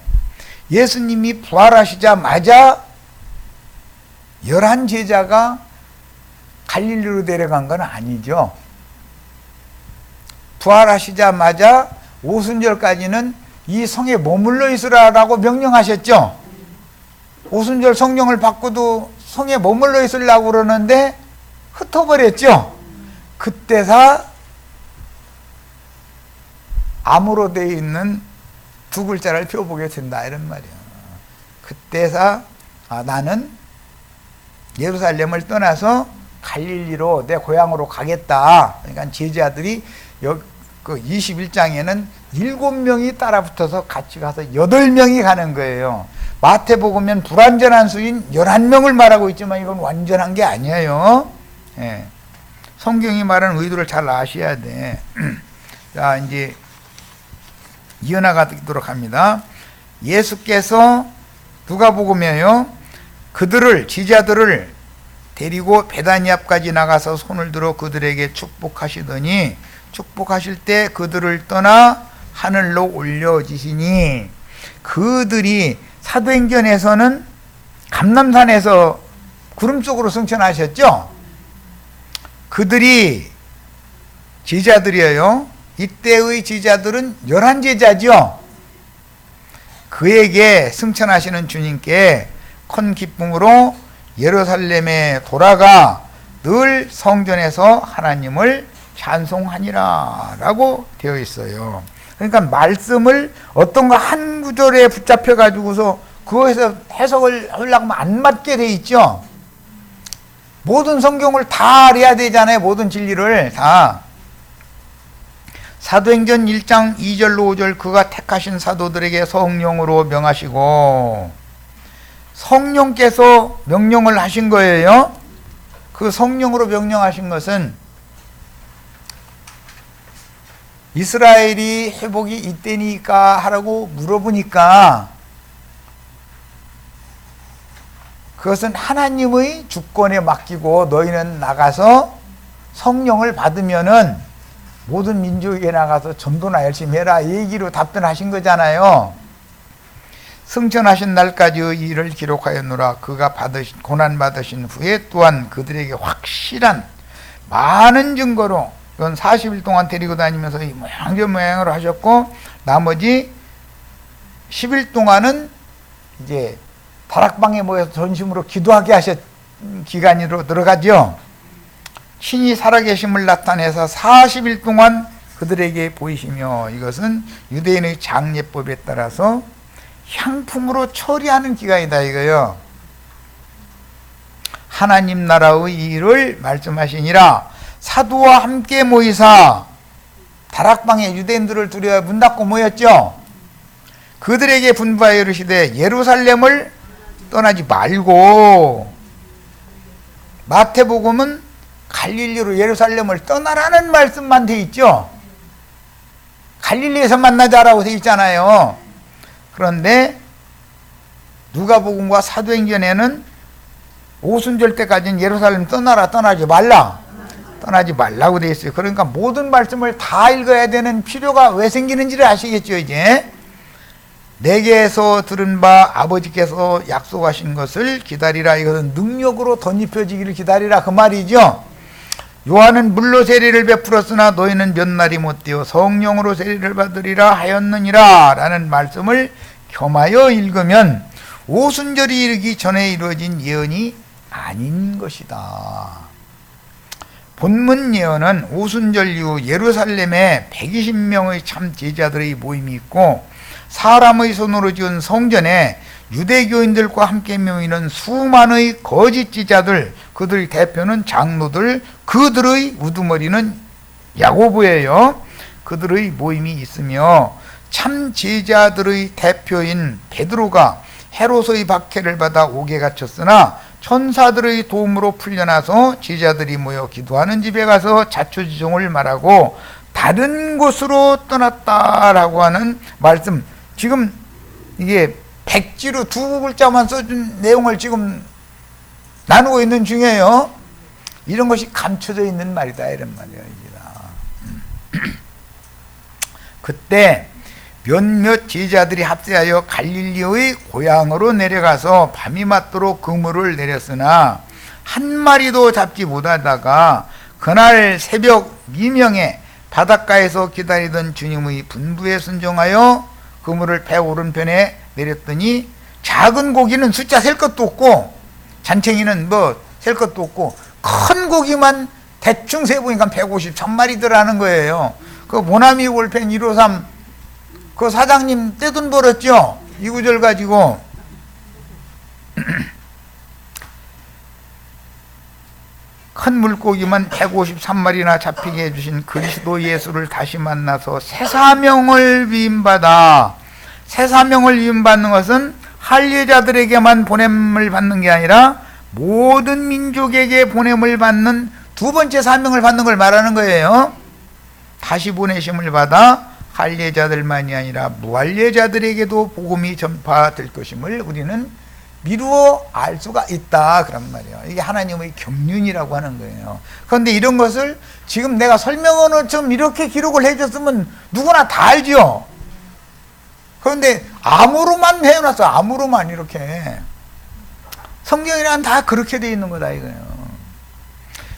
Speaker 1: 예수님이 부활하시자마자 11제자가 갈릴리로 데려간 건 아니죠. 부활하시자마자 오순절까지는 이 성에 머물러 있으라라고 명령하셨죠. 오순절 성령을 받고도 성에 머물러 있으려고 그러는데 흩어버렸죠. 그때사 암으로 되어 있는 두 글자를 펴보게 된다, 이런 말이에요. 그때사 나는 예루살렘을 떠나서 갈릴리로 내 고향으로 가겠다. 그러니까 제자들이 그 21장에는 7명이 따라붙어서 같이 가서 8명이 가는 거예요. 마태복음은 불완전한 수인 11명을 말하고 있지만 이건 완전한 게 아니에요. 예. 성경이 말하는 의도를 잘 아셔야 돼. 자, 이제 이어나가도록 합니다. 예수께서 누가복음이에요. 그들을, 제자들을 데리고 베다니 앞까지 나가서 손을 들어 그들에게 축복하시더니 축복하실 때 그들을 떠나 하늘로 올려지시니, 그들이 사도행전에서는 감람산에서 구름 속으로 승천하셨죠. 그들이 제자들이에요. 이때의 제자들은 11제자죠. 그에게 승천하시는 주님께 큰 기쁨으로 예루살렘에 돌아가 늘 성전에서 하나님을 찬송하니라 라고 되어 있어요. 그러니까 말씀을 어떤 거 한 구절에 붙잡혀 가지고서 그거에서 해석을 하려고 하면 안 맞게 돼 있죠. 모든 성경을 다 알아야 되잖아요. 모든 진리를 다. 사도행전 1장 2절로 5절 그가 택하신 사도들에게 성령으로 명하시고, 성령께서 명령을 하신 거예요. 그 성령으로 명령하신 것은 이스라엘이 회복이 이때니까 하라고 물어보니까 그것은 하나님의 주권에 맡기고 너희는 나가서 성령을 받으면은 모든 민족에게 나가서 전도나 열심히 해라, 이 얘기로 답변하신 거잖아요. 승천하신 날까지의 일을 기록하였노라. 그가 고난 받으신 후에 또한 그들에게 확실한 많은 증거로, 이건 40일 동안 데리고 다니면서 모양으로 하셨고, 나머지 10일 동안은 이제 다락방에 모여서 전심으로 기도하게 하셨 기간으로 들어가죠. 신이 살아계심을 나타내서 40일 동안 그들에게 보이시며, 이것은 유대인의 장례법에 따라서 향품으로 처리하는 기간이다 이거요. 하나님 나라의 일을 말씀하시니라. 사도와 함께 모이사 다락방에 유대인들을 두려워 문 닫고 모였죠. 그들에게 분부하여 이르시되 예루살렘을 떠나지 말고, 마태복음은 갈릴리로 예루살렘을 떠나라는 말씀만 돼 있죠. 갈릴리에서 만나자라고 돼 있잖아요. 그런데 누가복음과 사도행전에는 오순절 때까지는 예루살렘 떠나라, 떠나지 말라고 돼 있어요. 그러니까 모든 말씀을 다 읽어야 되는 필요가 왜 생기는지를 아시겠죠. 이제 내게서 들은 바 아버지께서 약속하신 것을 기다리라. 이것은 능력으로 덧입혀지기를 기다리라 그 말이죠. 요한은 물로 세례를 베풀었으나 너희는 몇 날이 못되어 성령으로 세례를 받으리라 하였느니라 라는 말씀을 겸하여 읽으면 오순절이 이르기 전에 이루어진 예언이 아닌 것이다. 본문 예언은 오순절 이후 예루살렘에 120명의 참 제자들의 모임이 있고, 사람의 손으로 지은 성전에 유대교인들과 함께 모이는 수많은 거짓 제자들, 그들의 대표는 장로들, 그들의 우두머리는 야고보예요. 그들의 모임이 있으며, 참 제자들의 대표인 베드로가 헤롯의 박해를 받아 옥에 갇혔으나 천사들의 도움으로 풀려나서 제자들이 모여 기도하는 집에 가서 자초지종을 말하고 다른 곳으로 떠났다라고 하는 말씀. 지금 이게 백지로 두 글자만 써준 내용을 지금 나누고 있는 중이에요. 이런 것이 감춰져 있는 말이다 이런 말이에요. 그때 몇몇 제자들이 합세하여 갈릴리의 고향으로 내려가서 밤이 맞도록 그물을 내렸으나 한 마리도 잡지 못하다가 그날 새벽 미명에 바닷가에서 기다리던 주님의 분부에 순종하여 그물을 배 오른편에 내렸더니 작은 고기는 숫자 셀 것도 없고 잔챙이는 뭐 셀 것도 없고 큰 고기만 대충 세보니까 153마리더라는 거예요. 그 모나미 올펜 153 그 사장님 떼돈 벌었죠? 이 구절 가지고 큰 물고기만 153마리나 잡히게 해주신 그리스도 예수를 다시 만나서 새 사명을 위임받아, 새 사명을 위임받는 것은 할례자들에게만 보냄을 받는 게 아니라 모든 민족에게 보냄을 받는 두 번째 사명을 받는 걸 말하는 거예요. 다시 보내심을 받아 할례자들만이 아니라 무할례자들에게도 복음이 전파될 것임을 우리는 미루어 알 수가 있다 그런 말이에요. 이게 하나님의 경륜이라고 하는 거예요. 그런데 이런 것을 지금 내가 설명을 좀 이렇게 기록을 해줬으면 누구나 다 알죠. 그런데 암으로만 해놨어. 암으로만 이렇게. 성경이란 다 그렇게 돼 있는 거다 이거예요.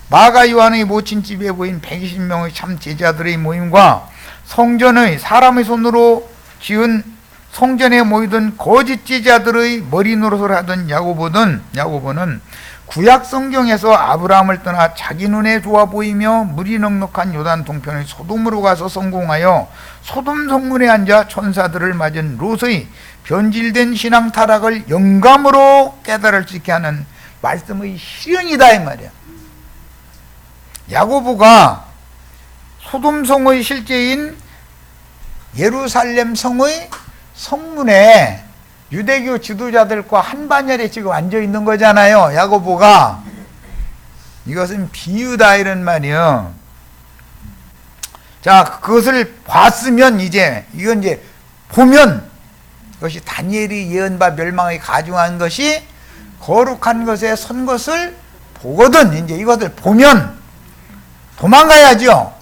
Speaker 1: 마가 요한의 모친집에 모인 120명의 참 제자들의 모임과 성전의 사람의 손으로 지은 성전에 모이던 거짓 제자들의 머리 노릇을 하던 야고보는 구약 성경에서 아브라함을 떠나 자기 눈에 좋아 보이며 물이 넉넉한 요단 동편의 소돔으로 가서 성공하여 소돔 성문에 앉아 천사들을 맞은 롯의 변질된 신앙 타락을 영감으로 깨달을 수 있게 하는 말씀의 실현이다 이 말이야. 야고보가 소돔 성의 실제인 예루살렘 성의 성문에 유대교 지도자들과 한반열에 지금 앉아 있는 거잖아요. 야고보가. 이것은 비유다 이런 말이요. 자, 그것을 봤으면 이건 이제 보면 그것이 다니엘이 예언바 멸망의 가중한 것이 거룩한 것에 선 것을 보거든. 이제 이것을 보면 도망가야죠.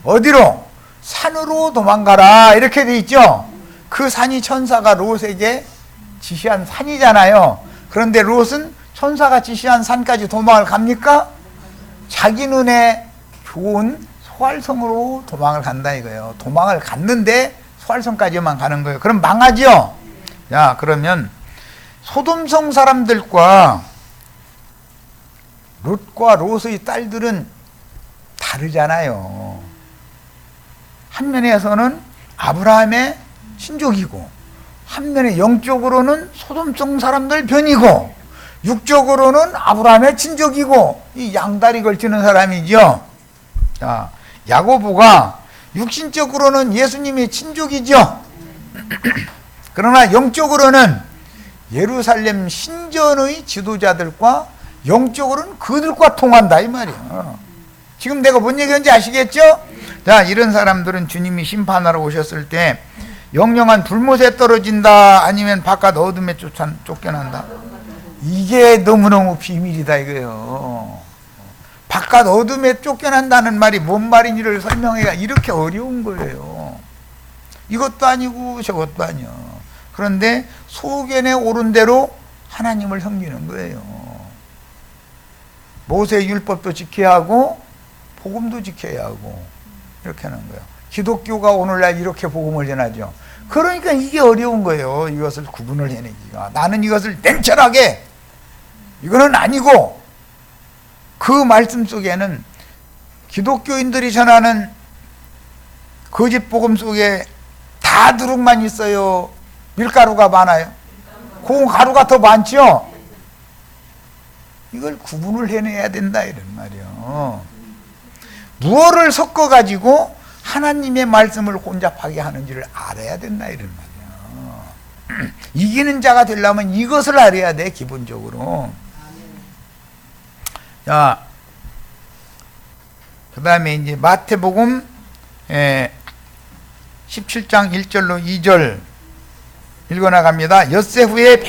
Speaker 1: 어디로? 산으로 도망가라 이렇게 돼 있죠. 그 산이 천사가 롯에게 지시한 산이잖아요. 그런데 롯은 천사가 지시한 산까지 도망을 갑니까? 자기 눈에 좋은 소알성으로 도망을 간다 이거예요. 도망을 갔는데 소알성까지만 가는 거예요. 그럼 망하죠. 자, 그러면 소돔성 사람들과 롯과 롯의 딸들은 다르잖아요. 한 면에서는 아브라함의 친족이고 한 면에 영적으로는 소돔성 사람들 편이고 육적으로는 아브라함의 친족이고 이 양다리 걸치는 사람이죠. 자, 야고보가 육신적으로는 예수님의 친족이죠. 그러나 영적으로는 예루살렘 신전의 지도자들과 영적으로는 그들과 통한다 이 말이에요. 지금 내가 뭔 얘기하는지 아시겠죠? 자, 이런 사람들은 주님이 심판하러 오셨을 때 영영한 불못에 떨어진다 아니면 바깥 어둠에 쫓겨난다. 이게 너무너무 비밀이다 이거예요. 바깥 어둠에 쫓겨난다는 말이 뭔 말인지를 설명하기가 이렇게 어려운 거예요. 이것도 아니고 저것도 아니요. 그런데 소견에 오른 대로 하나님을 섬기는 거예요. 모세의 율법도 지켜야 하고 복음도 지켜야 하고 이렇게 하는 거예요. 기독교가 오늘날 이렇게 복음을 전하죠. 그러니까 이게 어려운 거예요. 이것을 구분을 해내기가. 나는 이것을 냉철하게 이거는 아니고 그 말씀 속에는 기독교인들이 전하는 거짓 복음 속에 다 누룩만 있어요. 밀가루가 많아요. 고운 가루가 더 많죠. 이걸 구분을 해내야 된다 이런 말이에요. 무엇을 섞어가지고 하나님의 말씀을 혼잡하게 하는지를 알아야 된다 이런 말이에요. 이기는 자가 되려면 이것을 알아야 돼 기본적으로. 자, 그 다음에 이제 마태복음 17장 1절로 2절 읽어나갑니다. 엿새 후에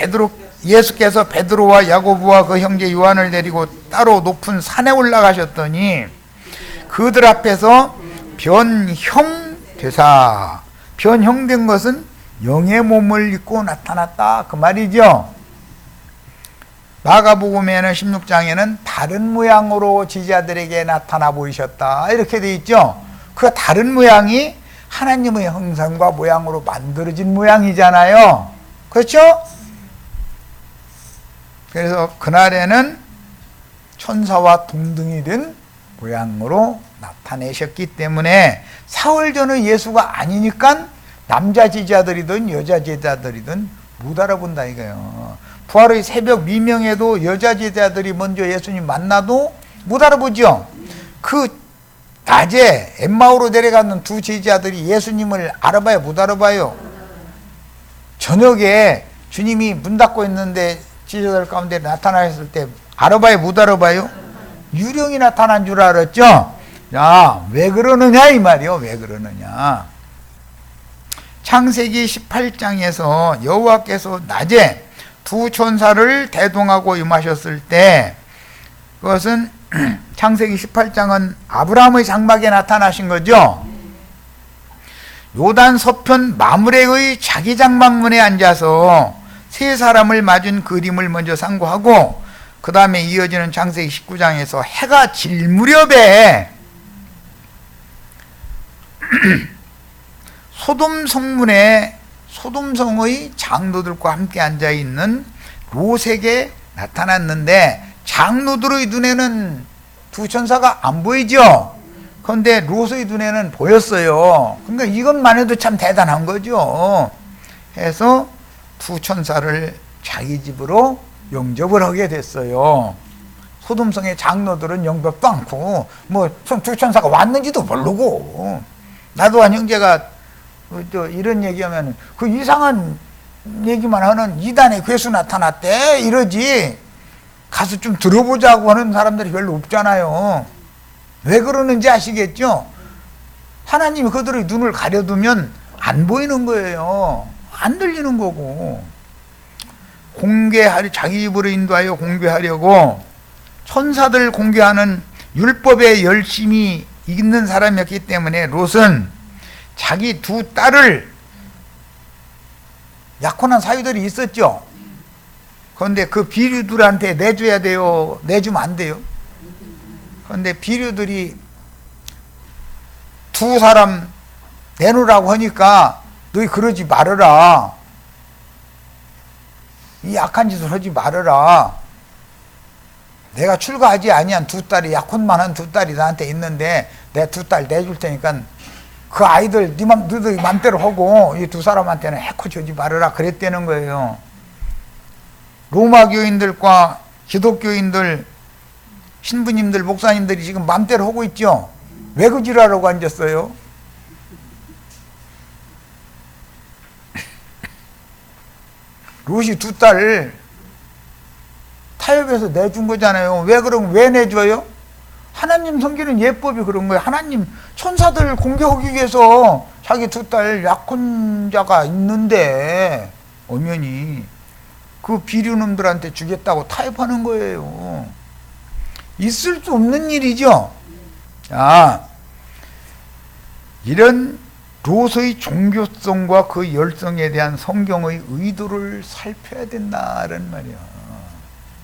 Speaker 1: 예수께서 베드로와 야고보와 그 형제 요한을 데리고 따로 높은 산에 올라가셨더니 그들 앞에서 변형되사, 변형된 것은 영의 몸을 입고 나타났다 그 말이죠. 마가복음에는 16장에는 다른 모양으로 제자들에게 나타나 보이셨다 이렇게 돼 있죠. 그 다른 모양이 하나님의 형상과 모양으로 만들어진 모양이잖아요. 그렇죠? 그래서 그날에는 천사와 동등이 된 모양으로 나타내셨기 때문에 사흘 전의 예수가 아니니까 남자 제자들이든 여자 제자들이든 못 알아본다 이거예요. 부활의 새벽 미명에도 여자 제자들이 먼저 예수님 만나도 못 알아보죠. 그 낮에 엠마오로 내려가는 두 제자들이 예수님을 알아봐요, 못 알아봐요? 저녁에 주님이 문 닫고 있는데 제자들 가운데 나타나셨을 때 알아봐요, 못 알아봐요? 유령이 나타난 줄 알았죠? 야, 왜 그러느냐 이 말이요. 왜 그러느냐. 창세기 18장에서 여호와께서 낮에 두 천사를 대동하고 임하셨을 때, 그것은 창세기 18장은 아브라함의 장막에 나타나신 거죠. 요단 서편 마므레의 자기 장막문에 앉아서 세 사람을 맞은 그림을 먼저 상고하고 그 다음에 이어지는 창세기 19장에서 해가 질 무렵에 소돔 성문에 소돔성의 장로들과 함께 앉아있는 롯에게 나타났는데 장로들의 눈에는 두 천사가 안 보이죠. 그런데 롯의 눈에는 보였어요. 그러니까 이것만 해도 참 대단한 거죠. 해서 두 천사를 자기 집으로 영접을 하게 됐어요. 소돔성의 장로들은 영접도 않고 뭐 두 천사가 왔는지도 모르고, 나도 한 형제가 이런 얘기하면 그 이상한 얘기만 하는 이단의 괴수 나타났대 이러지 가서 좀 들어보자고 하는 사람들이 별로 없잖아요. 왜 그러는지 아시겠죠? 하나님이 그들의 눈을 가려두면 안 보이는 거예요. 안 들리는 거고. 자기 입으로 인도하여 공개하려고 천사들 공개하는 율법에 열심히 있는 사람이었기 때문에 롯은 자기 두 딸을, 약혼한 사위들이 있었죠. 그런데 그 비류들한테 내줘야 돼요? 내주면 안 돼요? 그런데 비류들이 두 사람 내놓으라고 하니까 너희 그러지 말아라. 이 약한 짓을 하지 말아라. 내가 출가하지 아니한 두 딸이, 약혼만 한 두 딸이 나한테 있는데 내 두 딸 내줄 테니까 그 아이들 너희 맘대로 하고 이 두 사람한테는 해코 주지 말아라 그랬다는 거예요. 로마 교인들과 기독교인들, 신부님들, 목사님들이 지금 맘대로 하고 있죠. 왜 그 지랄하고 앉았어요? 롯이 두 딸을 타협해서 내준 거잖아요. 왜 그럼 왜 내줘요? 하나님 섬기는 예법이 그런 거예요. 하나님 천사들 공개하기 위해서 자기 두 딸 약혼자가 있는데 엄연히 그 비류놈들한테 주겠다고 타협하는 거예요. 있을 수 없는 일이죠. 자, 이런 롯의 종교성과 그 열성에 대한 성경의 의도를 살펴야 된다는 말이야.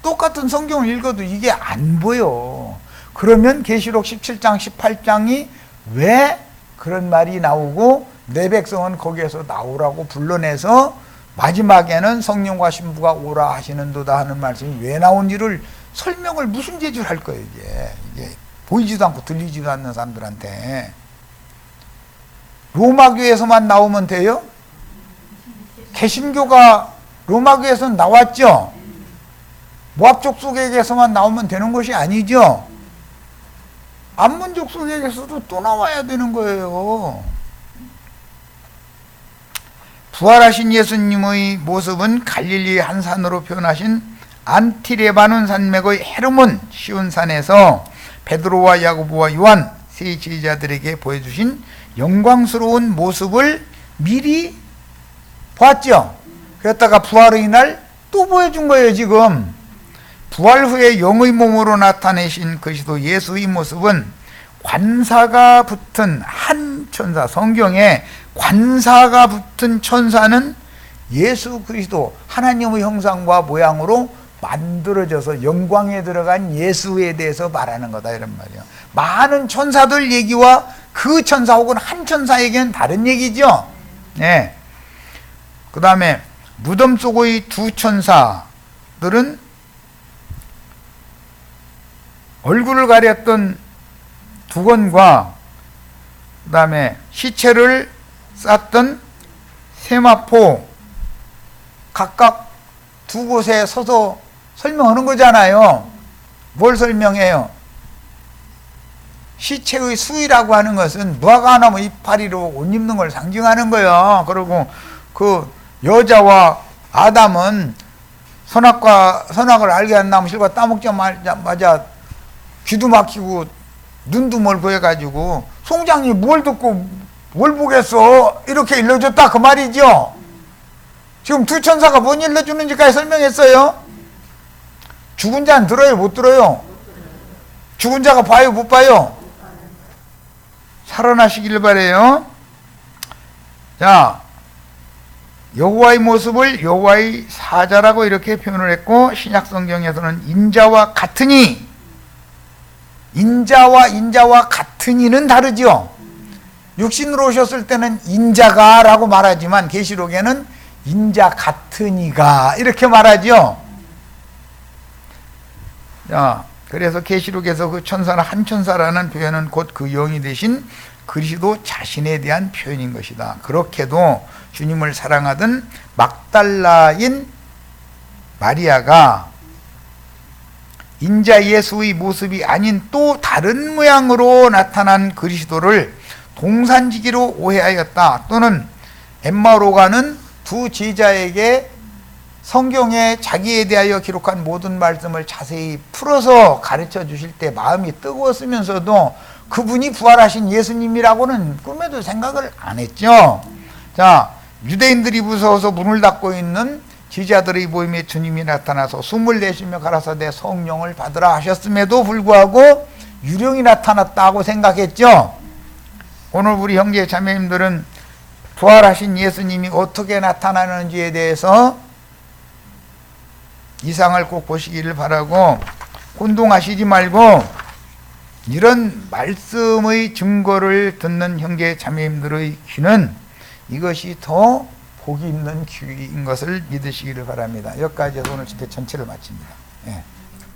Speaker 1: 똑같은 성경을 읽어도 이게 안 보여. 그러면 계시록 17장 18장이 왜 그런 말이 나오고 내 백성은 거기에서 나오라고 불러내서 마지막에는 성령과 신부가 오라 하시는도다 하는 말씀이 왜 나온지를 설명을 무슨 재주를 할 거예요. 이게 보이지도 않고 들리지도 않는 사람들한테. 로마교에서만 나오면 돼요? 개신교가 로마교에서는 나왔죠? 모압 족속에게서만 나오면 되는 것이 아니죠? 암몬 족속에게서도 또 나와야 되는 거예요. 부활하신 예수님의 모습은 갈릴리의 한 산으로 표현하신 안티레바논 산맥의 헤르몬 시온산에서 베드로와 야고보와 요한 세 제자들에게 보여주신 영광스러운 모습을 미리 봤죠. 그랬다가 부활의 날 또 보여준 거예요. 지금 부활 후에 영의 몸으로 나타내신 그리스도 예수의 모습은 관사가 붙은 한 천사, 성경에 관사가 붙은 천사는 예수 그리스도 하나님의 형상과 모양으로 만들어져서 영광에 들어간 예수에 대해서 말하는 거다 이런 말이에요. 많은 천사들 얘기와 그 천사 혹은 한 천사 얘기는 다른 얘기죠. 네. 그 다음에 무덤 속의 두 천사들은 얼굴을 가렸던 두건과 그 다음에 시체를 쌌던 세마포 각각 두 곳에 서서 설명하는 거잖아요. 뭘 설명해요? 시체의 수의라고 하는 것은 무화과나무 이파리로 옷 입는 걸 상징하는 거예요. 그리고 그 여자와 아담은 선악을 알게 한 나무 실과 따먹자마자 귀도 막히고 눈도 멀고 해가지고 송장이 뭘 듣고 뭘 보겠어 이렇게 일러줬다 그 말이죠. 지금 두 천사가 뭔 일러주는지까지 설명했어요. 죽은 자는 들어요 못 들어요? 죽은 자가 봐요 못 봐요? 살아나시길 바래요. 자, 여호와의 모습을 여호와의 사자라고 이렇게 표현을 했고, 신약 성경에서는 인자와 같으니, 인자와 같으니는 다르죠. 육신으로 오셨을 때는 인자가 라고 말하지만 계시록에는 인자 같으니가 이렇게 말하죠. 자, 그래서 계시록에서 그 천사는 한 천사라는 표현은 곧 그 영이 되신 그리스도 자신에 대한 표현인 것이다. 그렇게도 주님을 사랑하던 막달라인 마리아가 인자 예수의 모습이 아닌 또 다른 모양으로 나타난 그리스도를 동산지기로 오해하였다. 또는 엠마오가는 두 제자에게 성경에 자기에 대하여 기록한 모든 말씀을 자세히 풀어서 가르쳐 주실 때 마음이 뜨거웠으면서도 그분이 부활하신 예수님이라고는 꿈에도 생각을 안 했죠. 자, 유대인들이 무서워서 문을 닫고 있는 제자들의 모임에 주님이 나타나서 숨을 내쉬며 가라사대 성령을 받으라 하셨음에도 불구하고 유령이 나타났다고 생각했죠. 오늘 우리 형제 자매님들은 부활하신 예수님이 어떻게 나타나는지에 대해서 이상을 꼭 보시기를 바라고, 혼동하시지 말고 이런 말씀의 증거를 듣는 형제 자매님들의 귀는 이것이 더 복이 있는 귀인 것을 믿으시기를 바랍니다. 여기까지 해서 오늘 집회 전체를 마칩니다. 예.